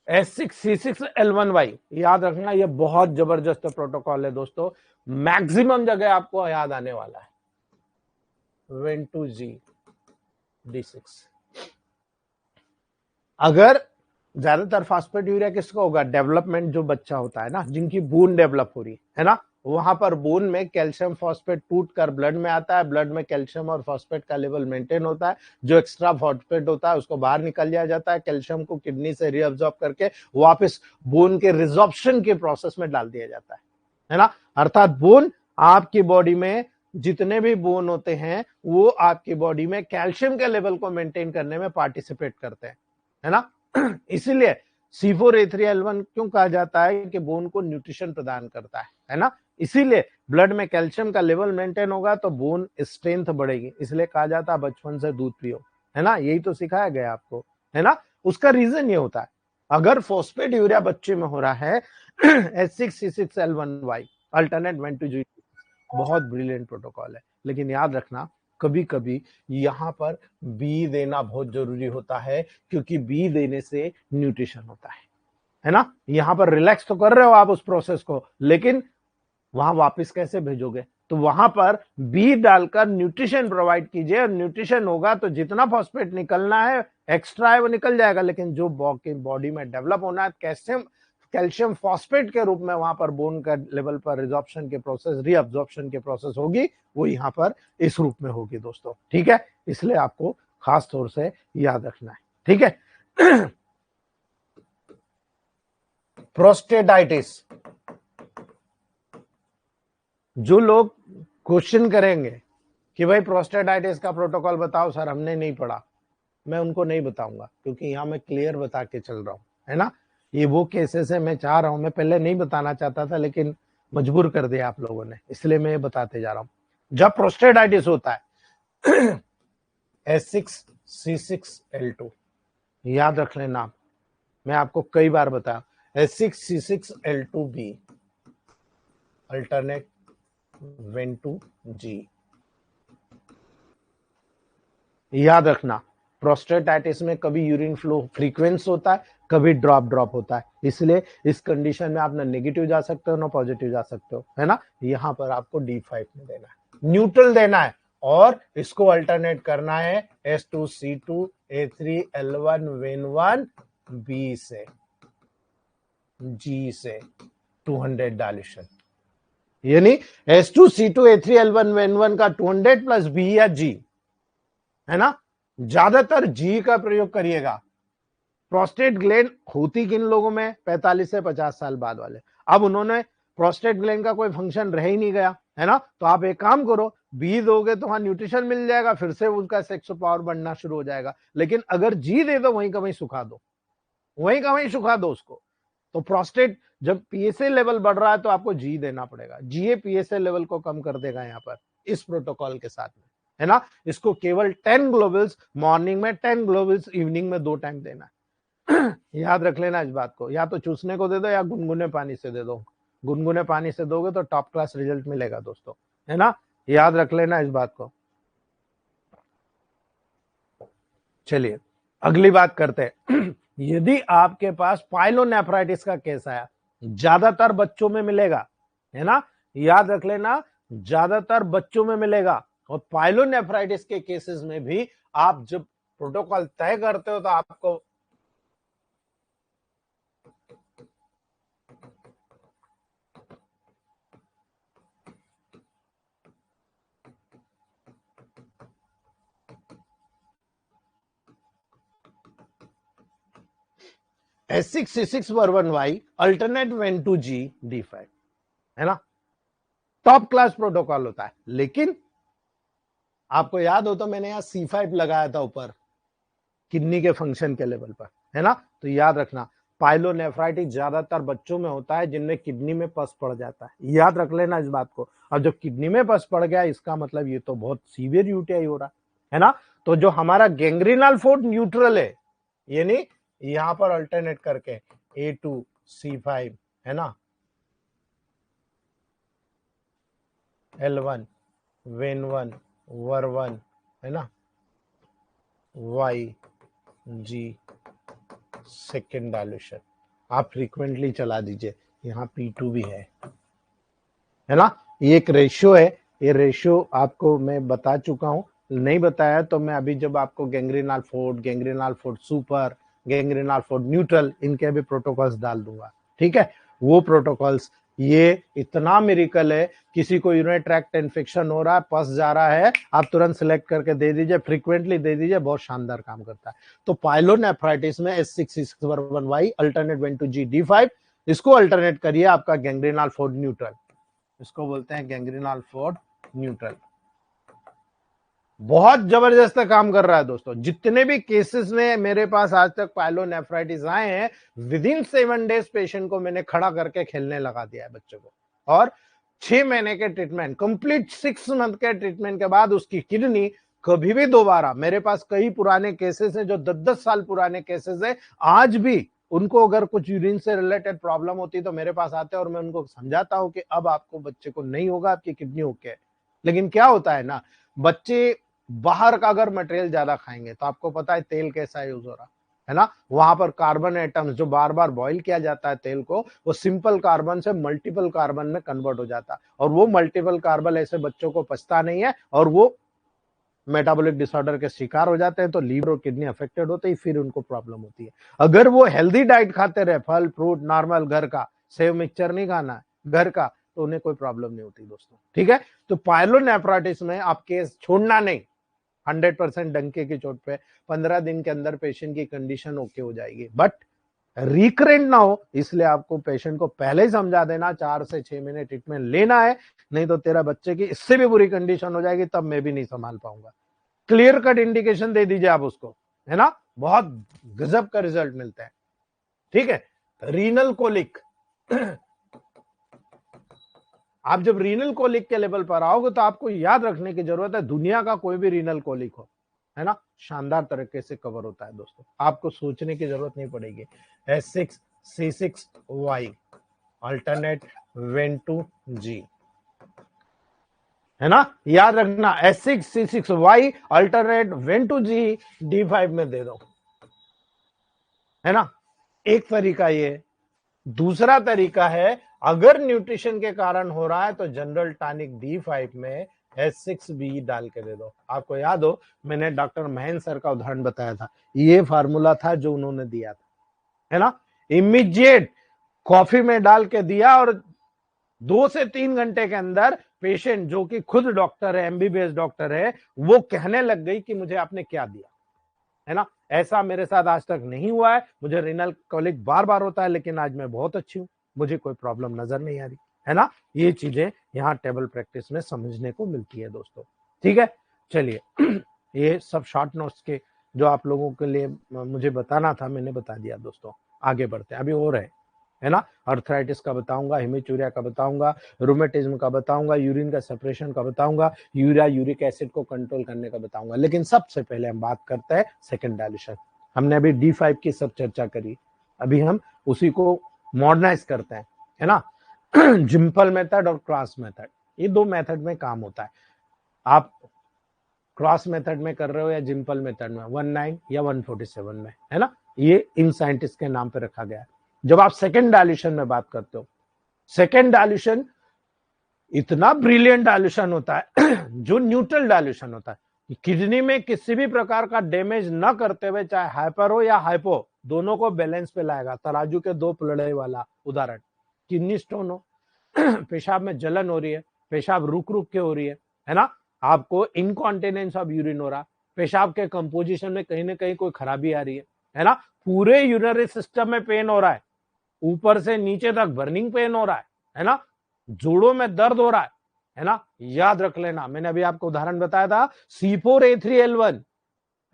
S6C6L1Y याद रखना, ये बहुत जबरदस्त प्रोटोकॉल है दोस्तों, मैक्सिमम जगह आपको याद आने वाला है। Win2G D6, अगर ज्यादातर फास्फेट यूरिया किसको होगा, डेवलपमेंट जो बच्चा होता है ना, जिनकी बोन डेवलप हो रही है ना, वहां पर बोन में कैल्शियम फॉस्फेट टूट कर ब्लड में आता है, ब्लड में कैल्शियम और फॉस्फेट का लेवल मेंटेन होता है, जो एक्स्ट्रा फॉस्फेट होता है उसको बाहर निकल दिया जाता है, कैल्शियम को किडनी से रीअब्सॉर्ब करके वापस बोन के रिजॉर्प्शन के प्रोसेस में डाल दिया जाता है ना। अर्थात बोन, आपकी बॉडी में जितने भी बोन होते हैं वो आपकी बॉडी में कैल्शियम के लेवल को मेंटेन करने में पार्टिसिपेट करते हैं, है ना। इसीलिए C4A3L1 क्यों कहा जाता है कि बोन को न्यूट्रिशन प्रदान करता है ना, इसीलिए ब्लड में कैल्शियम का लेवल मेंटेन होगा तो बोन स्ट्रेंथ बढ़ेगी, इसलिए कहा जाता है बचपन से दूध पियो, है ना, यही तो सिखाया गया आपको, है ना। उसका रीजन ये होता है, अगर फॉस्फेट यूरिया बच्चे में हो रहा है S6C6L1Y अल्टरनेट Win2G, बहुत ब्रिलियंट प्रोटोकॉल है, लेकिन याद रखना कभी कभी यहाँ पर बी देना बहुत जरूरी होता है, क्योंकि बी देने से न्यूट्रिशन होता है ना। यहाँ पर रिलैक्स तो कर रहे हो आप उस प्रोसेस को, लेकिन वहां वापस कैसे भेजोगे? तो वहां पर बी डालकर न्यूट्रिशन प्रोवाइड कीजिए, और न्यूट्रिशन होगा तो जितना फॉस्फेट निकलना है एक्स्ट्रा है वो निकल जाएगा, लेकिन जो बॉडी में डेवलप होना है कैल्शियम कैल्शियम फॉस्फेट के रूप में वहां पर बोन का लेवल पर रिजॉर्प्शन की प्रोसेस, रीअब्जॉर्प्शन की प्रोसेस होगी, वो यहाँ पर इस रूप में होगी दोस्तों। ठीक है, इसलिए आपको खास तौर से याद रखना है। ठीक है। प्रोस्टेटाइटिस, जो लोग क्वेश्चन करेंगे कि भाई प्रोस्टेटाइटिस का प्रोटोकॉल बताओ सर, हमने नहीं पढ़ा, मैं उनको नहीं बताऊंगा, क्योंकि यहाँ मैं क्लियर बता के चल रहा हूँ, है ना। ये वो केसेस है, मैं चाह रहा हूँ, मैं पहले नहीं बताना चाहता था लेकिन मजबूर कर दिया आप लोगों ने, इसलिए मैं ये बताते जा रहा हूँ। जब प्रोस्टेटाइटिस होता है S6C6L2, याद रख लेना आप, मैं आपको कई बार बताया, S6C6L2B अल्टरनेट Ven2G, याद रखना। प्रोस्टेटाइटिस में कभी यूरिन फ्लो फ्रीक्वेंस होता है, कभी ड्रॉप होता है, इसलिए इस कंडीशन में आप ना नेगेटिव जा सकते हो ना पॉजिटिव जा सकते हो, है ना। यहाँ पर आपको D5 में देना है, न्यूट्रल देना है, और इसको अल्टरनेट करना है S2C2A3L1 Ven1 B से, G से 200 डायल्यूशन, यानी S2C2A3L1 Ven1 का 200 प्लस B या G, है ना। ज्यादातर G का प्रयोग करिएगा। प्रोस्टेट ग्लैंड होती किन लोगों में? 45 से 50 साल बाद वाले। अब उन्होंने प्रोस्टेट ग्लैंड का कोई फंक्शन रह ही नहीं गया, है ना, तो आप एक काम करो, बी दोगे तो वहां न्यूट्रिशन मिल जाएगा, फिर से उसका सेक्स पावर बढ़ना शुरू हो जाएगा। लेकिन अगर जी दे दो, वहीं का वहीं सुखा दो, वहीं का वहीं सुखा दो उसको। तो प्रोस्टेट जब पीएसए लेवल बढ़ रहा है तो आपको जी देना पड़ेगा, जीए पीएसए लेवल को कम कर देगा यहाँ पर इस प्रोटोकॉल के साथ में, है ना। इसको केवल 10 ग्लोबल्स मॉर्निंग में, 10 ग्लोबल्स इवनिंग में 2 टाइम देना है। याद रख लेना इस बात को, या तो चूसने को दे दो या गुनगुने पानी से दे दो। गुनगुने पानी से दोगे तो टॉप क्लास रिजल्ट मिलेगा दोस्तों, है ना, याद रख लेना इस बात को। चलिए अगली बात करते हैं। यदि आपके पास पाइलोनेफ्राइटिस का केस आया, ज्यादातर बच्चों में मिलेगा, है ना, याद रख लेना, ज्यादातर बच्चों में मिलेगा। और पाइलोनेफ्राइटिस के केसेस में भी आप जब प्रोटोकॉल तय करते हो तो आपको S6C6 अल्टरनेट Ven2G D5, है ना, टॉप क्लास प्रोटोकॉल होता है। लेकिन आपको याद हो तो मैंने यहां C5 लगाया था ऊपर, किडनी के फंक्शन के लेवल पर, है ना। तो याद रखना, पाइलोनेफ्राइटिस ज्यादातर बच्चों में होता है जिनमें किडनी में पस पड़ जाता है, याद रख लेना इस बात को। और जब किडनी में पस पड़ गया, इसका मतलब ये तो बहुत सीवियर यूटीआई हो रहा है ना। तो जो हमारा गैंग्रीनल फोर्ट न्यूट्रल है, यानी यहां पर अल्टरनेट करके A2C5, है ना, L1 Ven1 Ver1, है ना, YG सेकेंड डायल्यूशन, आप फ्रीक्वेंटली चला दीजिए। यहाँ P2 भी है ना, ये एक रेशियो है, ये रेशियो आपको मैं बता चुका हूं, नहीं बताया तो मैं अभी जब आपको गैंग्रीनल फोर्ट सुपर, गैंग्रीनल फोर्ट न्यूट्रल, इनके भी प्रोटोकॉल्स डाल दूंगा। ठीक है, वो प्रोटोकॉल्स, ये इतना मिरेकल है, किसी को यूरिनरी ट्रैक्ट इन्फेक्शन हो रहा है, पस जा रहा है, आप तुरंत सिलेक्ट करके दे दीजिए, फ्रीक्वेंटली दे दीजिए, बहुत शानदार काम करता है। तो पाइलोनेफ्राइटिस में S6C6 अल्टरनेट Ven2G D5, इसको अल्टरनेट करिए आपका गैंग्रीनल फोर्ट न्यूट्रल, इसको बोलते हैं गैंग्रीनल फोर्ट न्यूट्रल। बहुत जबरदस्त काम कर रहा है दोस्तों। जितने भी केसेस में मेरे पास आज तक पाइलोनेफ्राइटिस आए हैं, विद इन 7 डेज पेशेंट को मैंने खड़ा करके खेलने लगा दिया है बच्चों को, और 6 महीने के ट्रीटमेंट, कंप्लीट 6 मंथ के ट्रीटमेंट के बाद उसकी किडनी कभी भी दोबारा, मेरे पास कई पुराने केसेस हैं जो 10-10 साल पुराने केसेस है, आज भी उनको अगर कुछ यूरिन से रिलेटेड प्रॉब्लम होती तो मेरे पास आते हैं और मैं उनको समझाता हूं कि अब आपको बच्चे को नहीं होगा, आपकी किडनी ओके है। लेकिन क्या होता है ना, बच्चे बाहर का अगर मटेरियल ज्यादा खाएंगे तो आपको पता है तेल कैसा यूज हो रहा है ना। वहां पर कार्बन एटम्स जो बार बार बॉईल किया जाता है तेल को, वो सिंपल कार्बन से मल्टीपल कार्बन में कन्वर्ट हो जाता है, और वो मल्टीपल कार्बन ऐसे बच्चों को पचता नहीं है और वो मेटाबॉलिक डिसऑर्डर के शिकार हो जाते हैं, तो लीवर और किडनी अफेक्टेड होते ही फिर उनको प्रॉब्लम होती है। अगर वो हेल्दी डाइट खाते रहे, फल फ्रूट नॉर्मल घर का, सेव मिक्सचर नहीं खाना है घर का, तो उन्हें कोई प्रॉब्लम नहीं होती दोस्तों, ठीक है। तो पायलोनेफ्राइटिस में आप केस छोड़ना नहीं, 100% डंके की चोट पे 15 दिन के अंदर पेशेंट की कंडीशन ओके हो जाएगी, बट रिकरेंट ना हो, इसलिए आपको पेशेंट को पहले ही समझा देना 4 से 6 महीने ट्रीटमेंट लेना है, नहीं तो तेरा बच्चे की इससे भी बुरी कंडीशन हो जाएगी, तब मैं भी नहीं संभाल पाऊंगा। क्लियर कट इंडिकेशन दे दीजिए आप उसको, है ना, बहुत गजब का रिजल्ट मिलता है, ठीक है। रीनल कोलिक, आप जब रीनल कोलिक के लेवल पर आओगे तो आपको याद रखने की जरूरत है, दुनिया का कोई भी रीनल कोलिक हो, है ना, शानदार तरीके से कवर होता है दोस्तों, आपको सोचने की जरूरत नहीं पड़ेगी। S6C6Y अल्टरनेट Ven2G, है ना, याद रखना, S6C6Y अल्टरनेट Ven2G D5 में दे दो, है ना। एक तरीका ये, दूसरा तरीका है, अगर न्यूट्रिशन के कारण हो रहा है तो जनरल टॉनिक D5 में S6B डाल के दे दो। आपको याद हो मैंने डॉक्टर महेंद्र सर का उदाहरण बताया था, ये फार्मूला था जो उन्होंने दिया था, है ना। इमीडिएट कॉफी में डाल के दिया और 2 से 3 घंटे के अंदर पेशेंट जो कि खुद डॉक्टर है, MBBS डॉक्टर है, वो कहने लग गई कि मुझे आपने क्या दिया, है ना। ऐसा मेरे साथ आज तक नहीं हुआ है, मुझे रीनल कोलिक बार बार होता है, लेकिन आज मैं बहुत अच्छी हूं, मुझे कोई प्रॉब्लम नजर नहीं आ रही, है ना। ये चीजें यहाँ टेबल प्रैक्टिस में समझने को मिलती है दोस्तों, ठीक है। चलिए ये सब शॉर्ट नोट्स के जो आप लोगों के लिए मुझे बताना था मैंने बता दिया दोस्तों। आगे बढ़ते हैं, अभी और है ना, अर्थराइटिस का बताऊंगा, हेमीचूरिया का बताऊंगा, रूमेटिज्म का बताऊंगा, यूरिन का सेपरेशन का बताऊंगा, यूरिक एसिड को कंट्रोल करने का बताऊंगा। लेकिन सबसे पहले हम बात करते हैं सेकंड डायल्यूशन। हमने अभी D5 की सब चर्चा करी, अभी हम उसी को मॉडर्नाइज करते हैं, है ना। जिम्पल मेथड और क्रॉस मेथड, ये 2 मेथड में काम होता है। आप क्रॉस मेथड में कर रहे हो या जिम्पल मेथड में, 19 या 147 में, है ना, ये इन साइंटिस्ट के नाम पे रखा गया है। जब आप सेकेंड डायल्यूशन में बात करते हो, सेकेंड डायल्यूशन इतना ब्रिलियंट डायल्यूशन होता है जो न्यूट्रल डायल्यूशन होता है, किडनी में किसी भी प्रकार का डैमेज न करते हुए, चाहे हाइपर हो या हाइपो, दोनों को बैलेंस पे लाएगा। तराजू के 2 पलड़े वाला उदाहरण, किडनी स्टोन हो, पेशाब में जलन हो रही है, पेशाब रुक रुक के हो रही है ना, आपको इनकॉन्टिनेंस ऑफ यूरिन हो रहा, पेशाब के कंपोजिशन में कहीं ना कहीं कोई खराबी आ रही है ना, पूरे यूरिनरी सिस्टम में पेन हो रहा है, ऊपर से नीचे तक बर्निंग पेन हो रहा है ना, जोड़ों में दर्द हो रहा है ना, याद रख लेना, मैंने अभी आपको उदाहरण बताया था C4A3L1,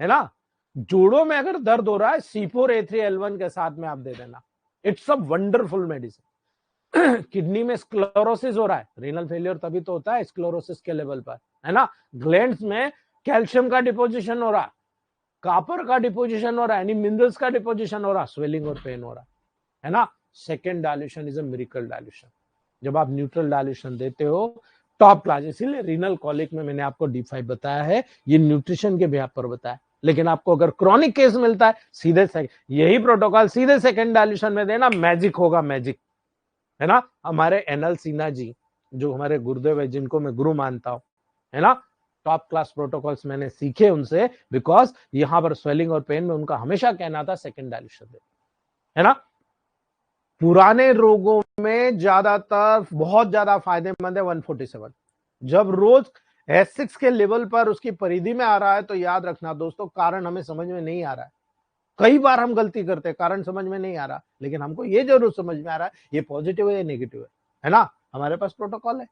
है ना, जोड़ों में अगर दर्द हो रहा है C4A3L1 के साथ में आप दे देना, it's a wonderful medicine. Kidney में स्क्लेरोसिस हो रहा है, रीनल फेलियर तभी तो होता है स्क्लेरोसिस के लेवल पर, है ना, ग्लैंड्स में कैल्शियम का डिपोजिशन हो रहा, कॉपर का डिपोजिशन हो रहा है, यानी मिनरल्स का डिपोजिशन हो रहा, स्वेलिंग और पेन हो रहा है ना। Second dilution is a miracle dilution. जब आप न्यूट्रल डायल्यूशन देते हो टॉप क्लास, इसीलिए रीनल कॉलिक में मैंने आपको D5 बताया है, ये न्यूट्रिशन के बेस पर बताया। लेकिन आपको अगर क्रॉनिक केस मिलता है, सीधे यही प्रोटोकॉल सीधे सेकेंड डायल्यूशन में देना, मैजिक होगा, मैजिक, है ना। हमारे एनएल सिन्हा जी जो हमारे गुरुदेव है, जिनको मैं गुरु मानता हूं, है ना, टॉप क्लास प्रोटोकॉल्स मैंने सीखे उनसे, बिकॉज यहां पर स्वेलिंग और पेन में उनका हमेशा कहना था सेकेंड डायल्यूशन दे, है ना। पुराने रोगों में ज्यादातर बहुत ज्यादा फायदेमंद है 147। जब रोज S6 के लेवल पर उसकी परिधि में आ रहा है तो याद रखना दोस्तों, कारण हमें समझ में नहीं आ रहा है। कई बार हम गलती करते हैं, कारण समझ में नहीं आ रहा, लेकिन हमको ये जरूर समझ में आ रहा है ये पॉजिटिव है या नेगेटिव है ना। हमारे पास प्रोटोकॉल है,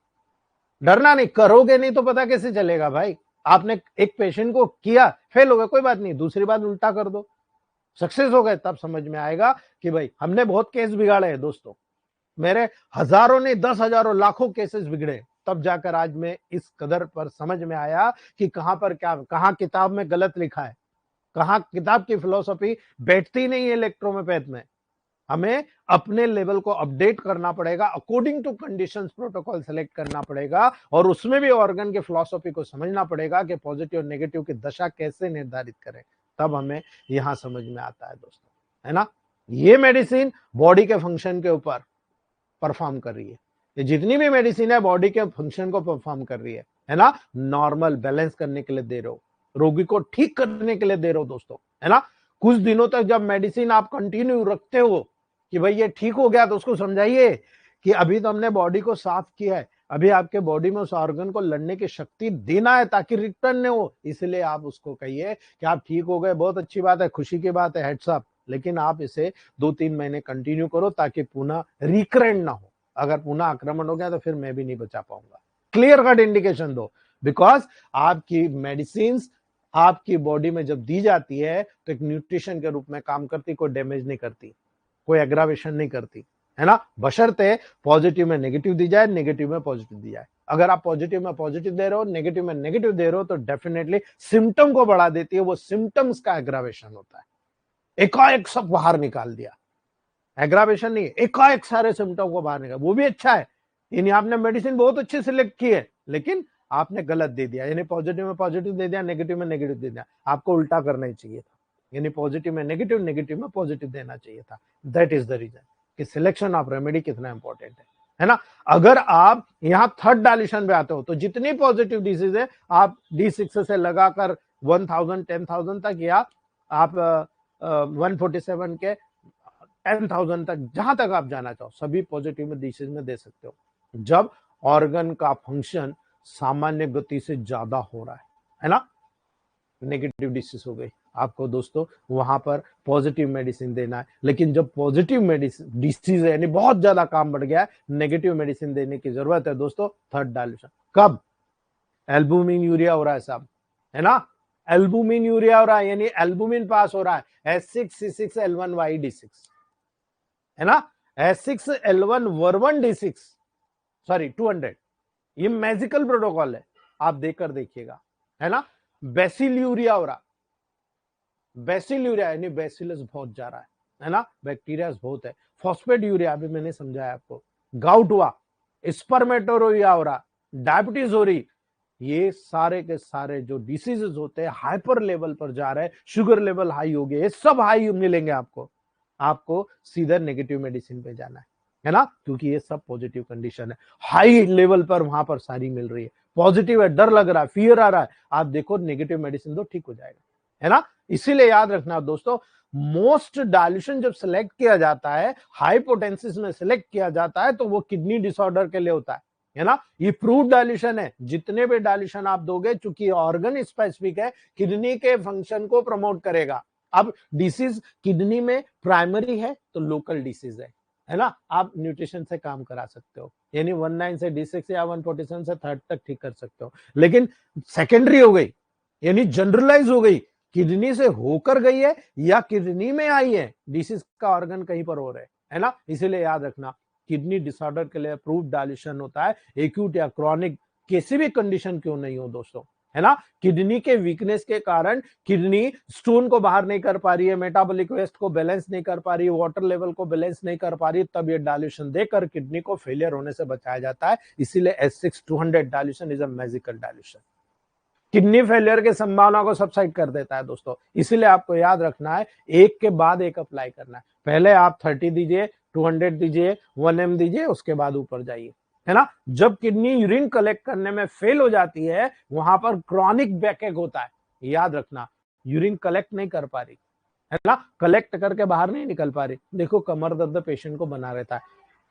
डरना नहीं, करोगे नहीं तो पता कैसे चलेगा भाई। आपने एक पेशेंट को किया, फेल हो गया, कोई बात नहीं, दूसरी बार उल्टा कर दो, सक्सेस हो गए, तब समझ में आएगा कि भाई हमने बहुत केस बिगाड़े हैं दोस्तों। मेरे हजारों ने 10,000 लाखों केसेस बिगड़े, तब जाकर आज मैं इस कदर पर समझ में आया कि कहां पर क्या, कहां किताब में गलत लिखा है, कहां किताब की फिलॉसफी बैठती नहीं है इलेक्ट्रोमेपैथ में। हमें अपने लेवल को अपडेट करना पड़ेगा, according to conditions protocol select करना पड़ेगा, और उसमें भी ऑर्गन के फिलॉसफी को समझना पड़ेगा कि पॉजिटिव और नेगेटिव की दशा कैसे निर्धारित करें, तब हमें यहां समझ में आता है दोस्तों, है ना। ये मेडिसिन बॉडी के फंक्शन के ऊपर परफॉर्म कर रही है, ये जितनी भी मेडिसिन है बॉडी के फंक्शन को परफॉर्म कर रही है ना। नॉर्मल बैलेंस करने के लिए दे रहे हो, रोगी को ठीक करने के लिए दे रहे हो दोस्तों, है ना। कुछ दिनों तक जब मेडिसिन आप कंटिन्यू रखते हो कि भाई ये ठीक हो गया, तो उसको समझाइए कि अभी तो हमने बॉडी को साफ किया है, अभी आपके बॉडी में उस ऑर्गन को लड़ने की शक्ति देना है ताकि रिटर्न न हो। इसलिए आप उसको कहिए कि आप ठीक हो गए, बहुत अच्छी बात है, खुशी की बात है, हेड्स अप, लेकिन आप इसे 2-3 महीने कंटिन्यू करो ताकि पुनः रिकरेंट ना हो। अगर पुनः आक्रमण हो गया तो फिर मैं भी नहीं बचा पाऊंगा। क्लियर कट इंडिकेशन दो, बिकॉज आपकी मेडिसिन आपकी बॉडी में जब दी जाती है तो एक न्यूट्रिशन के रूप में काम करती, कोई डैमेज नहीं करती, कोई एग्रावेशन नहीं करती, है ना। बशर्ते पॉजिटिव में नेगेटिव दी जाए, नेगेटिव में पॉजिटिव दी जाए। अगर आप पॉजिटिव में पॉजिटिव दे रहे हो, नेगेटिव में नेगेटिव दे रहे हो, तो डेफिनेटली सिम्टम को बढ़ा देती है, वो सिम्टम्स का एग्रावेशन होता है। एकाएक सब बाहर निकाल दिया, एग्रावेशन नहीं, एकाएक सारे सिम्टम को बाहर निकाल, वो भी अच्छा है, यानी आपने मेडिसिन बहुत अच्छी सिलेक्ट की है, लेकिन आपने गलत दे दिया, यानी पॉजिटिव में पॉजिटिव दे दिया, नेगेटिव में नेगेटिव दे दिया। आपको उल्टा करना ही चाहिए था, यानी पॉजिटिव में नेगेटिव, नेगेटिव में पॉजिटिव देना चाहिए था। दैट इज द रीजन कि सिलेक्शन ऑफ रेमेडी कितना इंपॉर्टेंट है ना। अगर आप यहाँ थर्ड डायल्यूशन पे आते हो तो जितनी पॉजिटिव डिसीज है आप D6 से लगाकर 1000 10,000 तक, या आप 147 के 10,000 तक, जहां तक आप जाना चाहो, सभी पॉजिटिव डिसीज में दे सकते हो जब ऑर्गन का फंक्शन सामान्य गति से ज्यादा हो रहा है ना। नेगेटिव डिसीज हो गई, आपको दोस्तों वहां पर पॉजिटिव मेडिसिन देना है, लेकिन जब पॉजिटिव मेडिसिन डिसीज है यानी बहुत ज्यादा काम बढ़ गया है, नेगेटिव मेडिसिन देने की जरूरत है दोस्तों। थर्ड डायल्यूशन कब? एल्बुमिन यूरिया हो रहा है साहब, है ना, एल्बुमिन यूरिया हो रहा है, यानी एल्बुमिन पास हो रहा है, S6C6L1YD6, है ना, S6L1 सॉरी 200, ये मैजिकल प्रोटोकॉल है, आप देखकर देखिएगा, है ना। बेसिल यूरिया हो रहा, बेसिल यूरिया यानी बेसिलस बहुत जा रहा है ना, बैक्टीरिया बहुत है। फॉस्फेट यूरिया अभी मैंने समझाया आपको। गाउट हुआ, स्पर्मेटोरोरिया हो रहा, डायबिटीज हो रही, ये सारे के सारे जो डिसीजेस होते हैं हाइपर लेवल पर जा रहे हैं, शुगर लेवल हाई हो गए, ये सब हाई मिलेंगे आपको, आपको सीधा नेगेटिव मेडिसिन पे जाना है ना, क्योंकि ये सब पॉजिटिव कंडीशन है, हाई लेवल पर वहां पर सारी मिल रही है। पॉजिटिव है, डर लग रहा है, फियर आ रहा है, आप देखो नेगेटिव मेडिसिन दो, ठीक हो जाएगा, है ना। इसीलिए याद रखना दोस्तों, मोस्ट डायल्यूशन जब सिलेक्ट किया जाता है, हाइपोटेंसिस में सिलेक्ट किया जाता है, तो वो किडनी डिसऑर्डर के लिए होता है ना। ये प्रूव डायल्यूशन है, जितने भी डायल्यूशन आप दोगे, चूंकि ऑर्गन स्पेसिफिक है, किडनी के फंक्शन को प्रमोट करेगा। अब डिसीज किडनी में प्राइमरी है तो लोकल डिसीज है ना, आप न्यूट्रिशन से काम करा सकते हो, यानी 19 से D6 या 147 से थर्ड तक ठीक कर सकते हो। लेकिन सेकेंडरी हो गई, यानी जनरलाइज हो गई, किडनी से होकर गई है या किडनी में आई है, डिसीज का ऑर्गन कहीं पर हो रहा है ना। इसीलिए याद रखना, किडनी डिसऑर्डर के लिए अप्रूव्ड डायल्यूशन होता है, एक्यूट या क्रॉनिक किसी भी कंडीशन क्यों नहीं हो दोस्तों, है ना। किडनी के वीकनेस के कारण किडनी स्टोन को बाहर नहीं कर पा रही है, मेटाबॉलिक वेस्ट को बैलेंस नहीं कर पा रही है, वाटर लेवल को बैलेंस नहीं कर पा रही है, तब ये डायल्यूशन देकर किडनी को फेलियर होने से बचाया जाता है। इसीलिए S6-200 dilution is a magical dilution, kidney failure की संभावना को सबसाइड कर देता है दोस्तों। इसीलिए आपको याद रखना है, एक के बाद एक अप्लाई करना है, पहले आप 30 दीजिए, 200 दीजिए, 1M दीजिए, उसके बाद ऊपर जाइए, है ना। जब किडनी यूरिन कलेक्ट करने में फेल हो जाती है, वहां पर क्रॉनिक बैकएक होता है, याद रखना, यूरिन कलेक्ट नहीं कर पा रही, है ना, कलेक्ट करके बाहर नहीं निकल पा रही। देखो कमर दर्द पेशेंट को बना रहता है,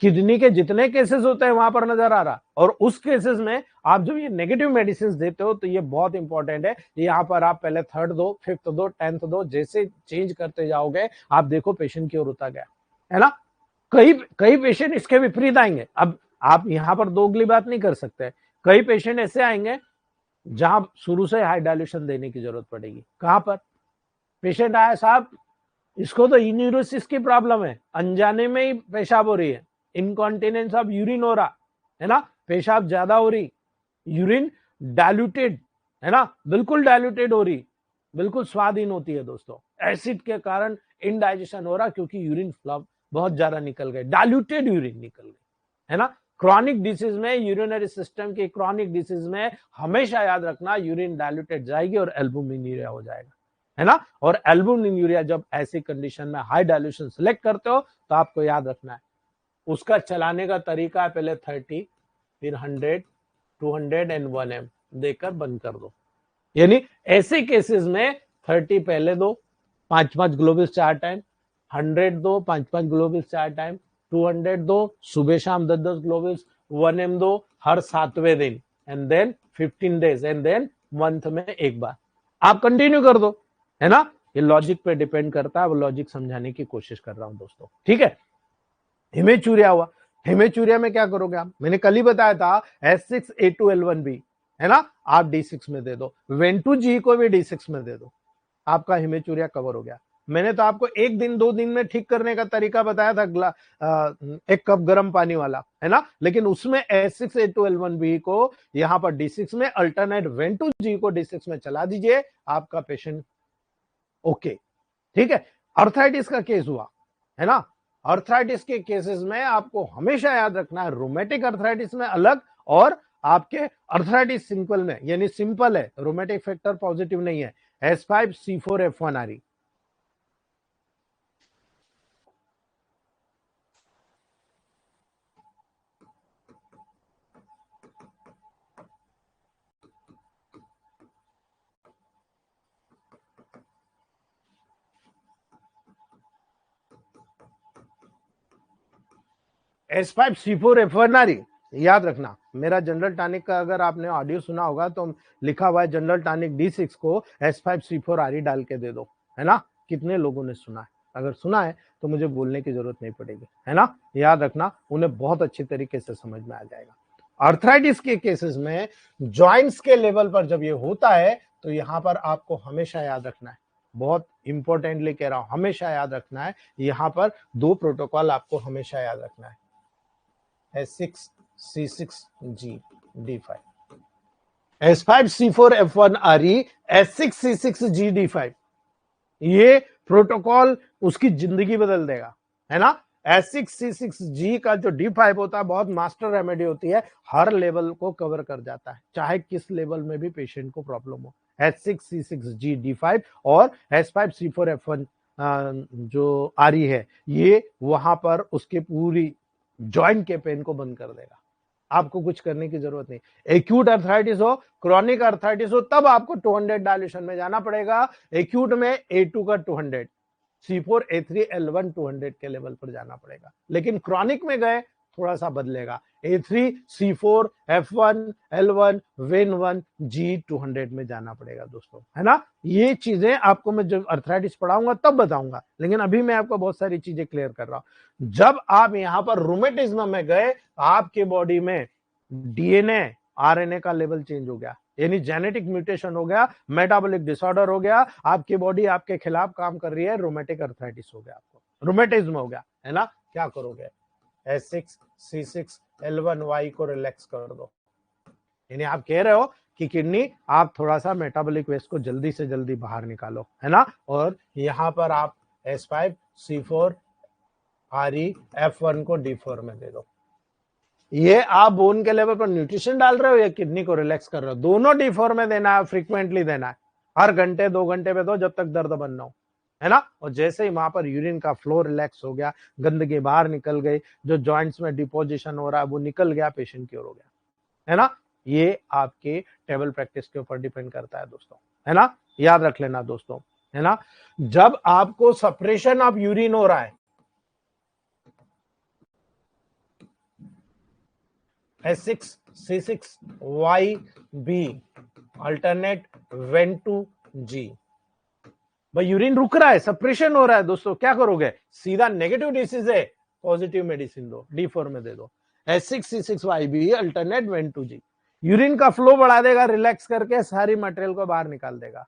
किडनी के जितने केसेस होते हैं वहां पर नजर आ रहा, और उस केसेस में आप जब ये नेगेटिव मेडिसिन देते हो तो ये बहुत इंपॉर्टेंट है, यहाँ पर आप पहले थर्ड दो, फिफ्थ दो, 10th दो, जैसे चेंज करते जाओगे आप देखो पेशेंट की ओर होता गया, है ना। कई पेशेंट इसके विपरीत आएंगे। अब आप यहाँ पर दोगली बात नहीं कर सकते, कई पेशेंट ऐसे आएंगे जहां शुरू से हाई डायल्यूशन देने की जरूरत पड़ेगी। कहां पर पेशेंट आया, साहब इसको तो यूरिनोसिस की प्रॉब्लम है, अनजाने में ही पेशाब हो रही है, इनकॉन्टिनेंस ऑफ यूरिन हो रहा है ना, पेशाब ज्यादा हो रही, यूरिन डायल्यूटेड, है ना, बिल्कुल डायल्यूटेड हो रही, बिल्कुल स्वादहीन होती है दोस्तों, एसिड के कारण इनडाइजेशन हो रहा क्योंकि यूरिन फ्लॉप बहुत ज्यादा निकल गए, डायल्यूटेड यूरिन निकल गए, है ना। क्रॉनिक डिसीज में, यूरिनरी सिस्टम की क्रॉनिक डिसीज में हमेशा याद रखना, यूरिन डायल्यूटेड जाएगी और एल्बुमिन यूरिया हो जाएगा, है ना। और एल्बुमिन यूरिया जब ऐसी कंडीशन में हाई डाइल्यूशन सिलेक्ट करते हो तो आपको याद रखना है उसका चलाने का तरीका है पहले 30, फिर 100, 200 एंड 1 m देकर बंद कर दो। यानी ऐसे केसेस में 30 पहले दो, 5-5 ग्लोबल्स 4 टाइम, 100 दो, 5-5 ग्लोबल्स 4 टाइम, 200 दो, सुबह शाम 10-10 ग्लोबल्स, 1 m दो हर 7वें दिन, and then 15 days, and then month में एक बार आप कंटिन्यू कर दो, है ना। ये लॉजिक पे डिपेंड करता है, वो लॉजिक समझाने की कोशिश कर रहा हूं दोस्तों, ठीक है। हिमेचूरिया हुआ, हिमेचूरिया में क्या करोगे आप, मैंने कल ही बताया था S6A2L1B, है ना, आप D6 में दे दो, वेंटू-जी को भी D6 में दे दो, आपका हिमेचूरिया कवर हो गया। मैंने तो आपको 1 दिन 2 दिन में ठीक करने का तरीका बताया था, 1 कप गर्म पानी वाला, है ना, लेकिन उसमें S6A2L1B को यहां पर D6 में अल्टरनेट वेंटू-जी को D6 में चला दीजिए, आपका पेशेंट ओके, ठीक है। अर्थराइटिस का केस हुआ, है ना, अर्थराइटिस के केसेस में आपको हमेशा याद रखना है रोमेटिक अर्थराइटिस में अलग और आपके अर्थराइटिस सिंपल में, यानी सिंपल है, रोमेटिक फैक्टर पॉजिटिव नहीं है, S5C4F1RE। S5C4F1RE याद रखना। मेरा जनरल टॉनिक का अगर आपने ऑडियो सुना होगा तो लिखा हुआ है जनरल टॉनिक D6 को S5C4RE डाल के दे दो, है ना। कितने लोगों ने सुना है, अगर सुना है तो मुझे बोलने की जरूरत नहीं पड़ेगी, है ना, याद रखना, उन्हें बहुत अच्छी तरीके से समझ में आ जाएगा। अर्थराइटिस के केसेस में जॉइंट्स के लेवल पर जब ये होता है तो यहां पर आपको हमेशा याद रखना है, बहुत इंपॉर्टेंटली कह रहा हूं, हमेशा याद रखना है, यहां पर 2 प्रोटोकॉल आपको हमेशा याद रखना है, S6C6G D5, S5C4F1RE, S6C6G D5, ये प्रोटोकॉल उसकी जिंदगी बदल देगा, है ना। S6C6G का जो D5 होता है बहुत मास्टर रेमेडी होती है, हर लेवल को कवर कर जाता है, चाहे किस लेवल में भी पेशेंट को प्रॉब्लम हो। S6C6G D5 और S5C4F1 जो RE है, ये वहां पर उसके पूरी जॉइंट के पेन को बंद कर देगा, आपको कुछ करने की जरूरत नहीं। एक्यूट अर्थराइटिस हो, क्रॉनिक अर्थराइटिस हो, तब आपको 200 डायल्यूशन में जाना पड़ेगा। एक्यूट में A2 का 200, C4 A3 L1 200 के लेवल पर जाना पड़ेगा, लेकिन क्रॉनिक में गए थोड़ा सा बदलेगा, A3 C4 F1 L1 when 1 G 200 में जाना पड़ेगा दोस्तों, है ना। ये चीजें आपको मैं जब अर्थराइटिस पढ़ाऊंगा तब बताऊंगा, लेकिन अभी मैं आपको बहुत सारी चीजें क्लियर कर रहा हूं। जब आप यहां पर रूमेटिज्म में गए, आपके बॉडी में डीएनए आरएनए का लेवल चेंज हो गया, यानी जेनेटिक म्यूटेशन हो गया, मेटाबॉलिक डिसऑर्डर हो गया, आपकी बॉडी आपके खिलाफ काम कर रही है, रोमेटिक अर्थराइटिस हो गया, आपको रोमेटिज्म हो गया, है ना। क्या करोगे, S6C6L1Y को रिलैक्स कर दो, यानी आप कह रहे हो कि किडनी आप थोड़ा सा मेटाबॉलिक वेस्ट को जल्दी से जल्दी बाहर निकालो, है ना, और यहां पर आप S5C4RE F1 को D4 में दे दो। ये आप बोन के लेवल पर न्यूट्रिशन डाल रहे हो या किडनी को रिलैक्स कर रहे हो, दोनों D4 में देना है, फ्रीक्वेंटली देना है, हर घंटे 2 घंटे पे दो जब तक दर्द बंद ना हो, है ना। और जैसे ही वहां पर यूरिन का फ्लो रिलैक्स हो गया, गंदगी बाहर निकल गई, जो जॉइंट्स में डिपोजिशन हो रहा है वो निकल गया, पेशेंट क्योर हो गया, है ना। ये आपके टेबल प्रैक्टिस के ऊपर डिपेंड करता है दोस्तों, है ना, याद रख लेना दोस्तों, है ना। जब आपको सप्रेशन ऑफ यूरिन हो रहा है, S6C6YB अल्टरनेट वेन2G, भाई यूरिन रुक रहा है, सप्रेशन हो रहा है दोस्तों, क्या करोगे, सीधा नेगेटिव डिसीज है, पॉजिटिव मेडिसिन दो, D4 में दे दो, S6C6YB अल्टरनेट वेन2G, यूरिन का फ्लो बढ़ा देगा, रिलैक्स करके सारी मटेरियल को बाहर निकाल देगा।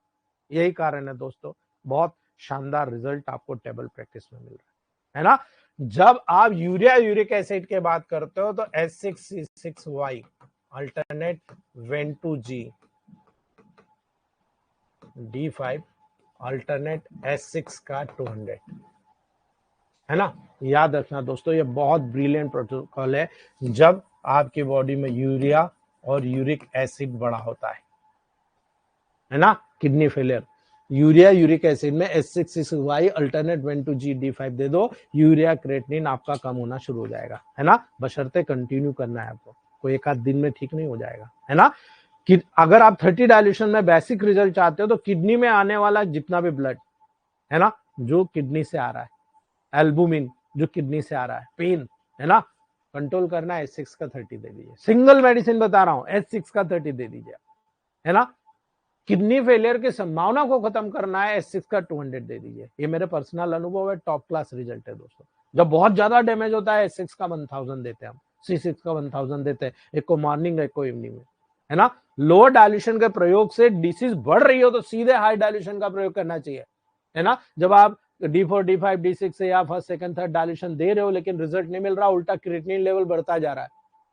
यही कारण है दोस्तों, बहुत शानदार रिजल्ट आपको टेबल प्रैक्टिस में मिल रहा है ना। जब आप यूरिया यूरिक एसिड के बात करते हो तो S6C6Y alternate वेन2G D5 alternate S6 का 200, है ना। याद रखना दोस्तों, ये बहुत ब्रिलियंट प्रोटोकॉल है जब आपकी बॉडी में यूरिया और यूरिक एसिड बढ़ा होता है ना, kidney failure. Urea uric acid में H6CY alternate when to G-D5 दे दो, यूरिया क्रिएटिनिन आपका कम होना शुरू हो जाएगा, है ना, बशर्ते कंटिन्यू करना है आपको, कोई एक आध दिन में ठीक नहीं हो जाएगा, है ना। कि अगर आप 30 डायल्यूशन में बेसिक रिजल्ट चाहते हो तो किडनी में आने वाला जितना भी ब्लड है ना, जो किडनी से आ रहा है, एल्बुमिन जो किडनी से आ रहा है, पेन, है ना, कंट्रोल करना है, H6 का 30 दे दीजिए। सिंगल मेडिसिन बता रहा हूं, H6 का 30 दे दीजिए, है ना। किडनी फेलियर की संभावना को खत्म करना है, H6 का 200 दे दीजिए। ये मेरे पर्सनल अनुभव है, टॉप क्लास रिजल्ट है दोस्तों। जब बहुत ज्यादा डैमेज होता है, H6 का 1000 देते हैं हम, C6 का 1000 देते हैं, एक को मॉर्निंग एक को इवनिंग में, है ना। लोअर डायल्यूशन के प्रयोग से डिसीज बढ़ रही हो तो सीधे हाई डायल्यूशन का प्रयोग करना चाहिए, है ना। जब आप D4 D5 D6 से या फर्स्ट सेकंड थर्ड डायल्यूशन दे रहे हो लेकिन रिजल्ट नहीं मिल रहा, उल्टा क्रिएटिनिन लेवल बढ़ता जा रहा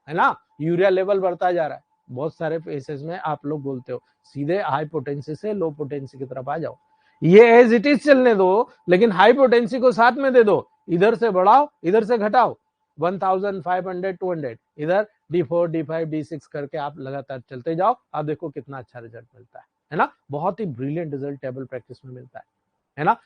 है ना, यूरिया लेवल बढ़ता जा रहा है, बहुत सारे केसेस में आप लोग बोलते हो सीधे हाई पोटेंसी से लो पोटेंसी की तरफ आ जाओ। ये एज इट इज चलने दो, लेकिन हाई पोटेंसी को साथ में दे दो, इधर से बढ़ाओ इधर से घटाओ, 1500 200 इधर D4 D5 D6 करके आप लगातार चलते जाओ, आप देखो कितना अच्छा रिजल्ट मिलता है ना। बहुत ही ब्रिलियंट रिजल्ट टेबल प्रैक्टिस में मिलता है ना।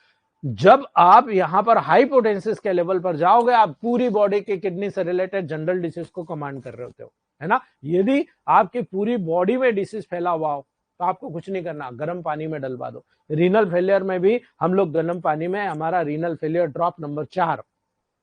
जब आप यहां पर हाई पोटेंसिस के लेवल पर जाओगे, आप पूरी बॉडी के किडनी से रिलेटेड जनरल डिसीज को कमांड कर रहे होते हो, है ना। यदि आपकी पूरी बॉडी में डिसीज फैला हुआ हो तो आपको कुछ नहीं करना, गर्म पानी में डलवा दो। रीनल फेलियर में भी हम लोग गर्म पानी में, हमारा renal failure drop number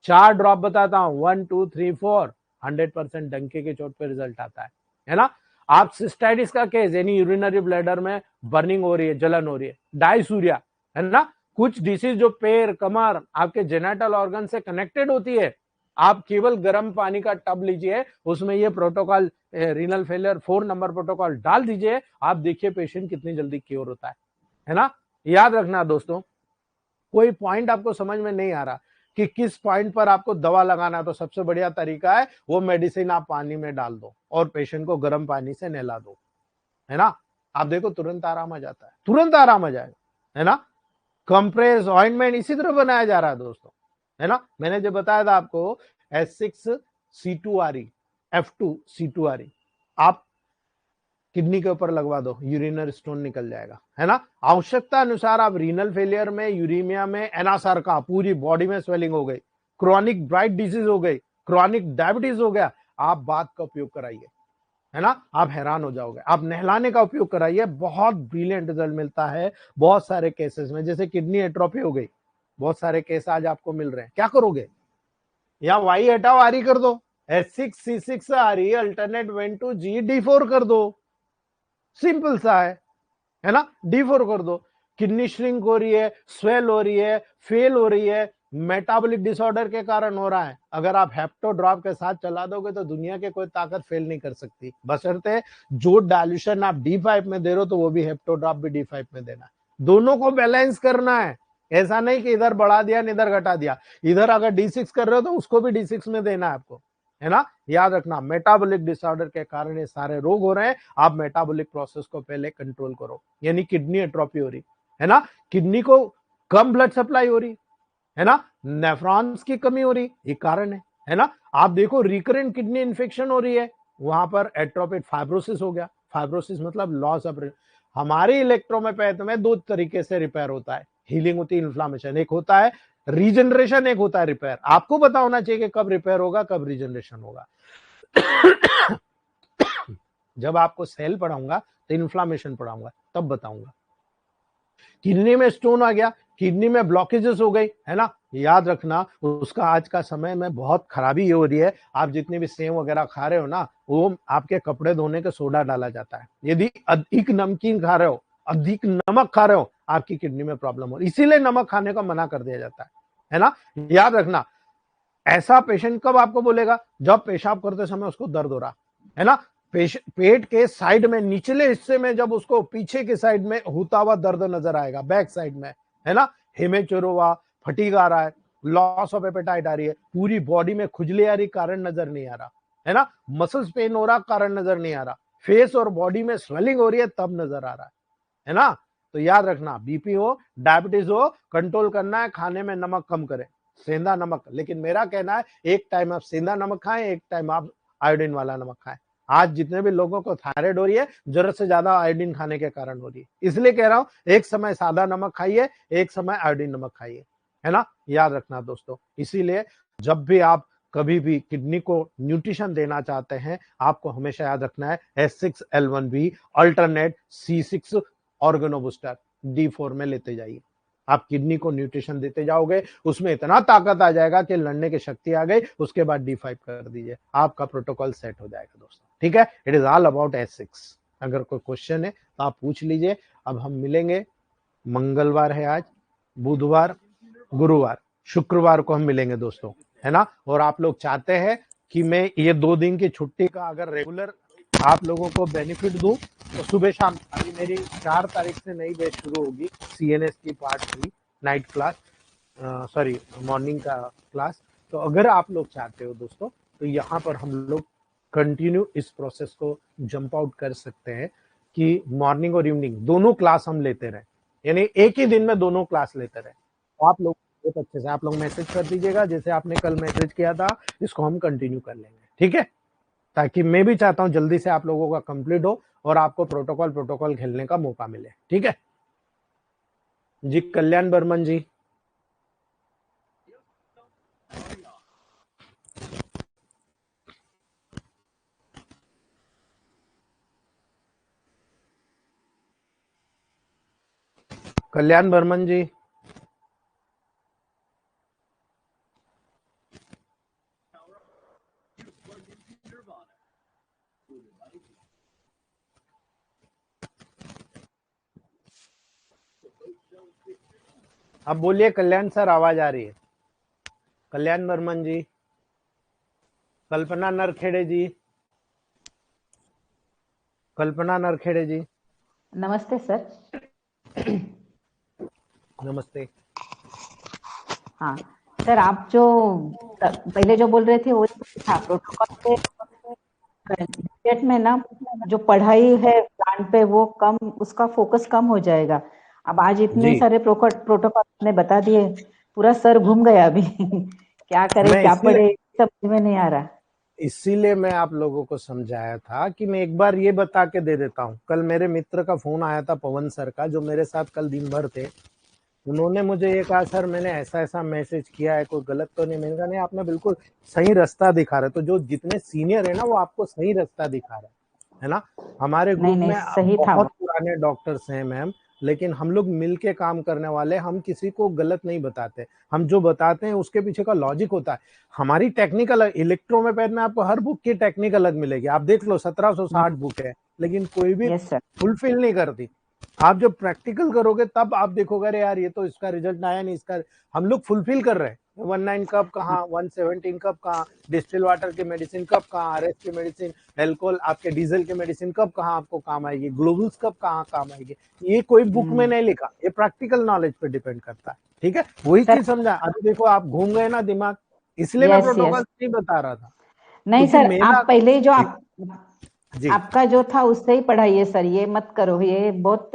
4 drop बताता हूं, 1 2 3 4, 100% डंके के चोट पे रिजल्ट आता है ना। आप सिस्टाइटिस का केस, यानी यूरिनरी ब्लैडर में बर्निंग हो रही है, जलन हो रही है, डायसूरिया, है ना, कुछ डिसीज जो पैर कमर आपके जेनेटल ऑर्गन से कनेक्टेड होती है, आप केवल गर्म पानी का टब लीजिए, उसमें ये protocol renal failure 4 number protocol डाल दीजिए, आप देखिए पेशेंट कितनी जल्दी क्योर होता है ना। याद रखना दोस्तों, कोई पॉइंट आपको समझ में नहीं आ रहा कि किस पॉइंट पर आपको दवा लगाना, तो सबसे बढ़िया तरीका है वो मेडिसिन आप पानी में डाल दो और पेशेंट को गर्म पानी से नहला दो, है ना। आप देखो तुरंत आराम आ जाता है, तुरंत आराम आ जाएगा, है ना। कंप्रेस ऑइंटमेंट इसी तरह बनाया जा रहा है दोस्तों, है ना। मैंने जो बताया था आपको H6C2RE F2C2RE, आप किडनी के ऊपर लगवा दो, यूरिनर स्टोन निकल जाएगा, है ना। आवश्यकता अनुसार आप रीनल फेलियर में, यूरीमिया में, एनासार का पूरी बॉडी में स्वेलिंग हो गई, क्रॉनिक ब्राइट डिजीज हो गई, क्रॉनिक डायबिटीज हो गया, आप बात का उपयोग कराइए, है ना। आप हैरान हो जाओगे, आप नहलाने का उपयोग कराइए, बहुत ब्रिलियंट रिजल्ट मिलता है बहुत सारे केसेस में। जैसे किडनी एट्रोफी हो गई, बहुत सारे केस आज आपको मिल रहे हैं, क्या करोगे, या वाई हटाओ आरी कर दो, H6C6 आरी अल्टरनेट वेन टू G-D4 कर दो, सिंपल सा है ना। D4 कर दो, किडनी श्रिंक हो रही है, स्वेल हो रही है, फेल हो रही है, मेटाबॉलिक डिसऑर्डर के कारण हो रहा है, अगर आप हेप्टो ड्रॉप के साथ चला दोगे तो दुनिया के कोई ताकत फेल नहीं कर सकती, बशर्ते जो डायल्यूशन आप D5 में दे रहे हो तो वो भी हेप्टो ड्रॉप भी D5 में देना है, दोनों को बैलेंस करना है। ऐसा नहीं कि इधर बढ़ा दिया इधर घटा दिया, इधर अगर D6 कर रहे हो तो उसको भी D6 में देना है आपको, है ना। याद रखना, मेटाबॉलिक डिसऑर्डर के कारण ये सारे रोग हो रहे हैं, आप मेटाबॉलिक प्रोसेस को पहले कंट्रोल करो, यानी किडनी एट्रोफी हो रही है ना, किडनी को कम ब्लड सप्लाई हो रही है ना, नेफ्रॉन्स की कमी हो रही, ये कारण है ना। आप देखो रिकरेंट किडनी इंफेक्शन हो रही है, वहां पर एट्रोपिक फाइब्रोसिस हो गया, फाइब्रोसिस मतलब लॉस ऑफ, हमारी इलेक्ट्रोमेपैथ में दो तरीके से रिपेयर होता है, हीलिंग होती है, इन्फ्लामेशन एक होता है, रीजनरेशन एक होता है रिपेयर। आपको पता होना चाहिए कि कब रिपेयर होगा कब रीजनरेशन होगा। जब आपको सेल पढ़ाऊंगा तो इन्फ्लामेशन पढ़ाऊंगा, तब बताऊंगा। किडनी में स्टोन आ गया, किडनी में ब्लॉकेजेस हो गई, है ना, याद रखना उसका आज का समय में बहुत खराबी ये हो रही है, आप जितने भी सेव वगैरह खा रहे हो ना, वो आपके कपड़े धोने के सोडा डाला जाता है। यदि अधिक नमकीन खा रहे हो, अधिक नमक खा रहे हो, आपकी किडनी में प्रॉब्लम हो रही, इसीलिए नमक खाने का मना कर दिया जाता है ना। याद रखना, ऐसा पेशेंट कब आपको बोलेगा, जब पेशाब करते समय उसको दर्द हो रहा है ना, पेट के साइड में निचले हिस्से में जब उसको पीछे के साइड में होता हुआ दर्द नजर आएगा, बैक साइड में, है ना, हेमेचुर हुआ, फटीग आ रहा है, लॉस ऑफ एपेटाइट आ रही है, पूरी बॉडी में खुजली आ रही, कारण नजर नहीं आ रहा, है ना, मसल्स पेन हो रहा, कारण नजर नहीं आ रहा, फेस और बॉडी में स्वेलिंग हो रही है, तब नजर आ रहा है ना। तो याद रखना, बीपी हो, डायबिटीज हो, कंट्रोल करना है, खाने में नमक कम करें, सेंधा नमक, लेकिन मेरा कहना है एक टाइम आप सेंधा नमक खाएं, एक टाइम आप आयोडीन वाला नमक खाएं, आज जितने भी लोगों को थायराइड हो रही है, जरूरत से ज्यादा आयोडीन खाने के कारण हो रही है। इसलिए कह रहा हूं, एक समय सादा नमक खाइए, एक समय आयोडीन नमक खाइए, है ना, याद रखना दोस्तों। इसीलिए जब भी आप कभी भी किडनी को न्यूट्रिशन देना चाहते हैं, आपको हमेशा याद रखना है S6L1B alternate C6 oregano booster D4 में लेते जाइए। आप किडनी को न्यूट्रिशन देते जाओगे, उसमें इतना ताकत आ जाएगा कि लड़ने की शक्ति आ गई, उसके बाद D5 कर दीजिए, आपका प्रोटोकॉल सेट हो जाएगा दोस्तों। ठीक है, it is all about S6। अगर कोई क्वेश्चन है तो आप पूछ लीजिए। अब हम मिलेंगे, मंगलवार है आज, बुधवार, गुरुवार, शुक्रवार को हम मिलेंगे दोस्तों, है ना। और आप लोग चाहते हैं कि मैं ये 2 दिन की छुट्टी का अगर रेगुलर आप लोगों को बेनिफिट दूं, तो सुबह शाम, अभी मेरी 4 तारीख से नई बैच शुरू होगी, CNS की part 3 night class, sorry morning का क्लास। तो अगर आप लोग चाहते हो दोस्तों, तो यहाँ पर हम लोग कंटिन्यू इस प्रोसेस को जंप आउट कर सकते हैं कि मॉर्निंग और इवनिंग दोनों क्लास हम लेते रहे, यानी एक ही दिन में दोनों क्लास लेते रहे। तो आप लोग बहुत अच्छे से आप लोग मैसेज कर दीजिएगा, जैसे आपने कल मैसेज किया था, इसको हम कंटिन्यू कर लेंगे, ठीक है। ताकि मैं भी चाहता हूं जल्दी से आप लोगों का कंप्लीट हो और आपको प्रोटोकॉल खेलने का मौका मिले, ठीक है जी। कल्याण बर्मन जी, कल्याण बर्मन जी, अब बोलिए कल्याण सर, आवाज आ रही है? कल्याण बर्मन जी, कल्पना नरखेड़े जी, कल्पना नरखेड़े जी, नमस्ते सर। नमस्ते। हाँ सर, आप जो पहले जो बोल रहे थे वो था प्रोटोकॉल के बजट में ना, जो पढ़ाई है प्लान पे वो कम, उसका फोकस कम हो जाएगा। अब आज इतने जी, सारे प्रोटोकॉल ने बता दिए, पूरा सर घूम गया अभी क्या करे मैं क्या पढ़े समझ में नहीं आ रहा। इसीलिए मैं आप लोगों को समझाया था कि मैं एक बार ये बता के दे देता हूँ। कल मेरे मित्र का फोन आया था, पवन सर का, जो मेरे साथ कल दिन भर थे। उन्होंने मुझे ये कहा, सर मैंने ऐसा ऐसा मैसेज किया है, कोई गलत तो नहीं? मैंने कहा नहीं, आपने बिल्कुल सही रास्ता दिखा रहे। तो जो जितने सीनियर है ना, वो आपको सही रास्ता दिखा रहे है ना। हमारे नहीं ग्रुप नहीं, में सही था बहुत वो। पुराने डॉक्टर्स हैं मैम, लेकिन हम लोग मिल के काम करने वाले, हम किसी को गलत नहीं बताते। हम जो बताते हैं उसके पीछे का लॉजिक होता है। हमारी टेक्निक अलग, इलेक्ट्रोमेपैथ में आपको हर बुक की टेक्निक अलग मिलेगी। आप देख लो 1760 बुक है, लेकिन कोई भी यस सर। फुलफिल नहीं करती। आप जब प्रैक्टिकल करोगे तब आप देखोगे, अरे यार ये तो इसका रिजल्ट आया नहीं, इसका हम लोग फुलफिल कर रहे हैं। 19 कप कहाँ, 117 कप कहाँ, डिस्टिल वाटर की मेडिसिन कब कहाँ, आरएस की मेडिसिन, एल्कोहल आपके डीजल की मेडिसिन कब कहाँ आपको काम आएगी, ग्लोबल्स कब कहाँ काम आएगी, ये कोई बुक में नहीं लिखा, ये प्रैक्टिकल नॉलेज पे डिपेंड करता है, ठीक है। वही सर चीज समझा। अभी देखो आप घूम गए ना दिमाग, इसलिए मैं यस प्रोटोकॉल यस। नहीं बता रहा था, नहीं क्योंकि सर, मेरा आप पहले ही जो जी, जी आपका जो था उससे ही पढ़ाइए सर, ये मत करो। ये बहुत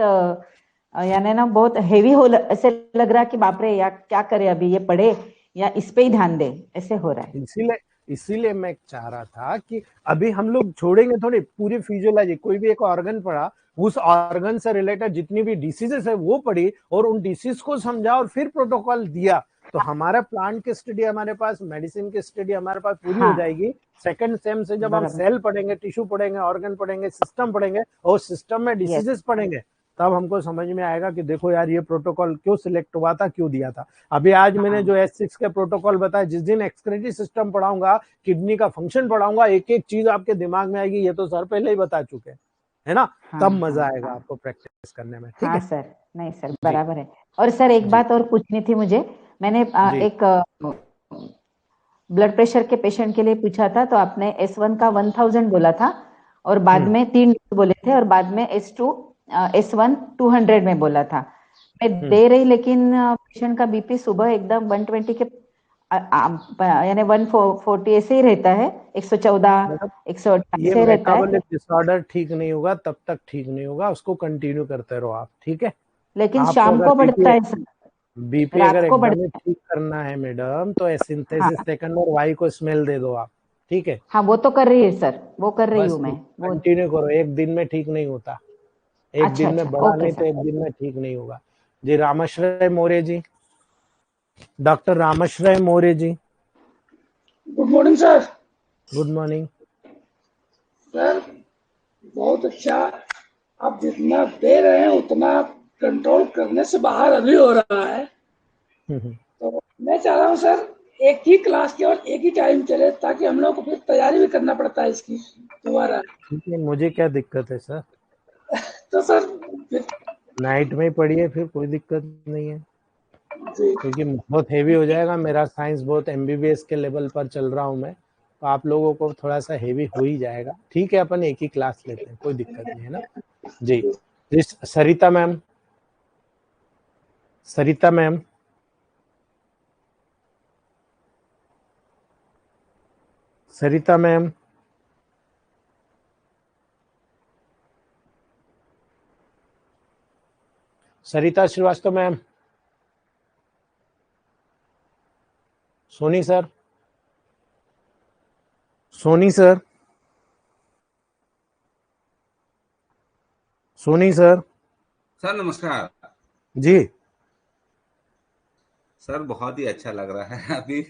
यानी ना बहुत हेवी हो ऐसे लग रहा है कि बाप रे या क्या करे अभी, ये पढ़े या इस पे ही ध्यान दे, ऐसे हो रहा है। इसीलिए इसीलिए मैं चाह रहा था कि अभी हम लोग छोड़ेंगे थोड़ी, पूरी फिजियोलॉजी, कोई भी एक ऑर्गन पढ़ा, उस ऑर्गन से रिलेटेड जितनी भी डिसीजेस है वो पढ़ी, और उन डिसीज को समझा और फिर प्रोटोकॉल दिया। तो हमारा प्लांट की स्टडी हमारे पास, मेडिसिन की स्टडी हमारे पास पूरी हो हाँ जाएगी। सेकंड सेम से जब हम बराबर। सेल पढ़ेंगे, टिश्यू पढ़ेंगे, ऑर्गन पढ़ेंगे, सिस्टम पढ़ेंगे, और सिस्टम में यस डिसीजेस पढ़ेंगे, तब हमको समझ में आएगा कि देखो यार ये प्रोटोकॉल क्यों सिलेक्ट हुआ था, क्यों दिया था। अभी आज मैंने हाँ जो S6 के प्रोटोकॉल बताया, जिस दिन एक्सक्रीटरी सिस्टम पढ़ाऊंगा, किडनी का फंक्शन पढ़ाऊंगा, एक एक चीज आपके दिमाग में आएगी, ये तो सर पहले ही बता चुके हैं, है ना। हाँ तब हाँ मजा आएगा हाँ आपको प्रैक्टिस करने में, ठीक हाँ है सर। नहीं सर जी। बराबर है। और सर एक जी, बात और पूछनी थी मुझे। मैंने जी, एक ब्लड प्रेशर के पेशेंट के लिए पूछा था, तो आपने S1 का 1000 बोला था, और बाद में 3 बोले थे, और बाद में S1 200 में बोला था। मैं हम्म दे रही, लेकिन पेशेंट का बीपी सुबह एकदम 120 के यानी 140 ऐसे ही रहता है, 114 मतलब 128 ये से रहता है। मेटाबॉलिक डिसऑर्डर ठीक नहीं होगा, तब तक ठीक नहीं होगा, उसको कंटिन्यू करते रहो आप, ठीक है। लेकिन आपको शाम अगर को बढ़ता बीपी है सर, बीपी अगर रात को एकदम ही बढ़ता ठीक करना है मैडम, तो है। हाँ सिंथेसिस सेकंड और वाई को स्मेल दे दो आप, ठीक है, हाँ वो तो कर रही है सर, वो कर रही बस हूँ मैं वो। कंटिन्यू करो, एक दिन में ठीक नहीं होता, एक अच्छा दिन में अच्छा, बढ़ा ओके नहीं तो सर। एक दिन में ठीक नहीं होगा। जी Ramashray Maurya ji, doctor Ramashray Maurya ji, good morning sir. Good morning. Sir बहुत अच्छा, आप जितना दे रहे हैं उतना कंट्रोल करने से बाहर अभी हो रहा है। तो मैं चाह रहा हूँ सर एक ही क्लास के और एक ही टाइम चले, ताकि हम लोग को फिर तैयारी भी करना पड़ता है इसकी दोबारा। ठीक है, मुझे क्या दिक्कत है सर, तो सर फिर नाइट में ही पढ़िए, फिर कोई दिक्कत नहीं है, जी क्योंकि बहुत हेवी हो जाएगा। मेरा साइंस बहुत एमबीबीएस के लेवल पर चल रहा हूँ मैं, तो आप लोगों को थोड़ा सा हेवी हो ही जाएगा। ठीक है, अपन एक ही क्लास लेते हैं, कोई दिक्कत नहीं है ना। जी जी, Sarita ma'am, Sarita ma'am, Sarita ma'am, Sarita Srivastava ma'am, Soni sir, Soni sir, Soni sir. Sir नमस्कार। जी सर बहुत ही अच्छा लग रहा है। अभी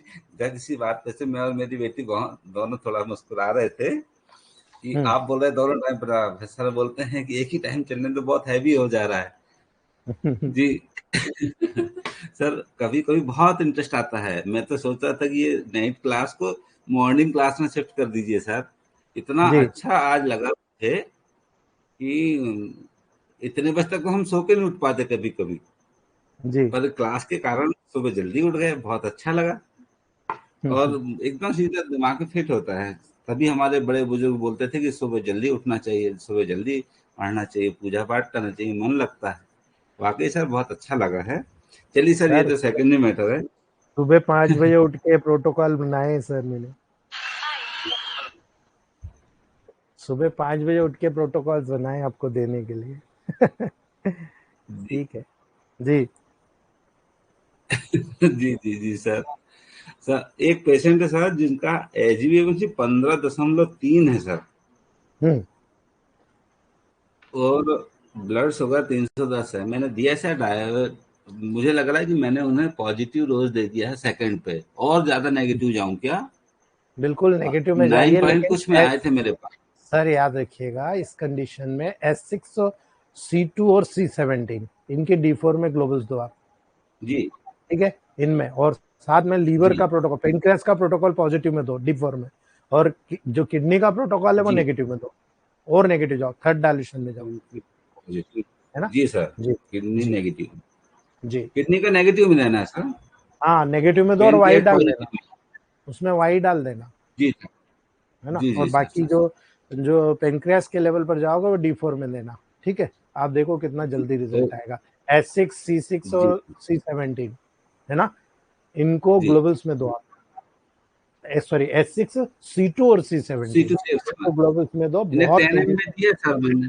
जब इसी बात पे से मैं और मेरी बेटी दोनों थोड़ा मुस्कुरा रहे थे कि आप बोल रहे दोनों टाइम पर, सर बोलते हैं कि एक ही टाइम चलने तो बहुत हैवी हो जा रहा है। जी। सर कभी कभी बहुत इंटरेस्ट आता है, मैं तो सोच रहा था कि ये नाइट क्लास को मॉर्निंग क्लास में शिफ्ट कर दीजिए सर। इतना जी अच्छा आज लगा मुझे कि इतने बजे तक तो हम सो के नहीं उठ पाते कभी कभी, जी। पर क्लास के कारण सुबह जल्दी उठ गए, बहुत अच्छा लगा। और एकदम सीधा दिमाग में फिट होता है। तभी हमारे बड़े बुजुर्ग बोलते थे कि सुबह जल्दी उठना चाहिए, सुबह जल्दी पढ़ना चाहिए, पूजा पाठ करना चाहिए, मन लगता है। वाकई सर बहुत अच्छा लगा है। चलिए सर, ये सर तो सेकेंडरी मैटर है। सुबह 5 बजे उठ के प्रोटोकॉल बनाए सर मैंने, सुबह 5 बजे उठ के प्रोटोकॉल बनाए आपको देने के लिए। जी। ठीक है जी। जी जी जी सर। सर एक पेशेंट है सर जिनका एचबीएवंसी 15.3 है सर, हम्म। और ब्लड शुगर 310 है। मैंने दिया सर डायट, मुझे लग रहा है कि मैंने उन्हें पॉजिटिव डोज दे दिया है सेकंड पे, और ज्यादा नेगेटिव जाऊं क्या? बिल्कुल नेगेटिव में 9 जाइए, पॉइंट लेकिन कुछ में आए थे मेरे पास। सर याद रखिएगा इस कंडीशन में S6 और C2 और C17 इनके D4 में ग्लोबल्स दो आप, जी ठीक है, इनमें, और साथ में लीवर जी का प्रोटोकॉल, पेनक्रियास का प्रोटोकॉल पॉजिटिव में दो D4 में, और जो किडनी का प्रोटोकॉल है वो जी नेगेटिव में दो, और नेगेटिव जाओ, थर्ड डायल्यूशन में जाओ, पॉजिटिव। है ना। जी सर। जी किडनी जी नेगेटिव, जी। किडनी का नेगेटिव में रहना है सर। हाँ नेगेटिव में दो और वाई पेनक्रियास डाल देना, पॉजिटिव। उसमें वाई डाल देना, जी सर। है ना। जी और जी सर बाकी सर जो सर। जो पेनक्रियास के लेवल पर जाओगे वो D4 में देना, ठीक है। आप देखो कितना जल्दी ओ रिजल्ट आएगा। S6 C6 जी और C17, है ना, इनको जी। ग्लोबल्स में दो आप, सॉरी S6 C2 और सी C17 टू सी इनको ग्लोबल्स में दो, इन्हें बहुत 10 एम तेजी में से। दिया सर मैंने,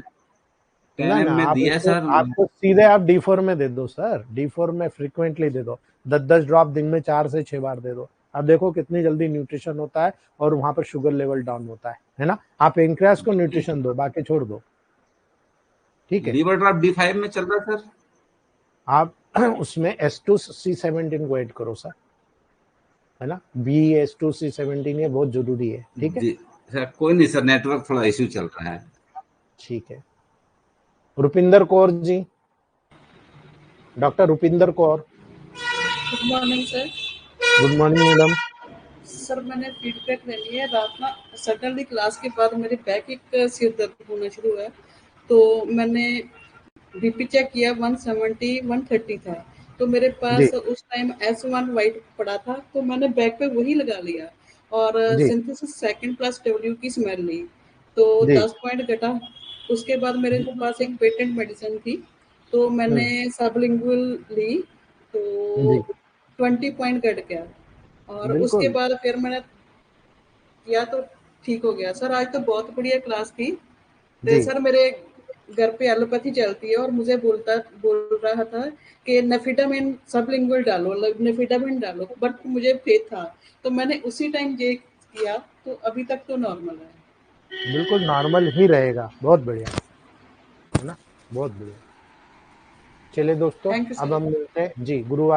10 ना ना, एम में आप दिया इसको, सर। आपको सीधे आप D4 में दे दो सर, D4 में फ्रीक्वेंटली दे दो, 10-10 ड्रॉप दिन में 4 से 6 बार दे दो। आप देखो कितनी जल्दी न्यूट्रिशन होता है और वहां पर शुगर लेवल डाउन होता है ना। आप पेनक्रियास को न्यूट्रिशन दो, बाकी छोड़ दो, ठीक है। लीवर ड्रॉप D5 में चल रहा सर। आप उसमें S2 C17 को ऐड करो सर, है ना, B S2 C17 ये बहुत जरूरी है, ठीक है। जी सर, कोई नहीं सर, नेटवर्क थोड़ा इश्यू चल रहा है। ठीक है, Rupinder Kaur ji, doctor Rupinder Kaur, good morning sir. Good morning madam. Sir मैंने फीडबैक ले लिया है। रात ना सडनली क्लास के बाद मेरे बैक एक सिर दर्द होना शुरू हुआ, तो मैंने बीपी चेक किया, 170 130 था। तो मेरे जी पास उस टाइम S1 वाइट पड़ा था, तो मैंने बैक पे वही लगा लिया, और जी सिंथेसिस सेकंड प्लस डब्ल्यू की स्मेल ली, तो जी 10 पॉइंट घटा। उसके बाद मेरे पास एक पेटेंट मेडिसिन थी, तो मैंने सबलिंगुअल ली, तो जी 20 पॉइंट घट गया। और उसके बिल्कुल बाद फिर मैंने किया तो ठीक हो गया। सर आज तो बहुत बढ़िया क्लास थी। तो जी सर मेरे घर पे एलोपैथी चलती है, और मुझे बोल रहा था कि नेफिडामिन सबलिंगुअल डालो, नेफिडामिन डालो, बट मुझे फेथ था, तो मैंने उसी टाइम ये किया तो अभी तक तो नॉर्मल है। बिल्कुल नॉर्मल ही रहेगा। बहुत बढ़िया है ना, बहुत बढ़िया। चलिए दोस्तों, थैंक यू अब सर। हम मिलते हैं जी गुरुवार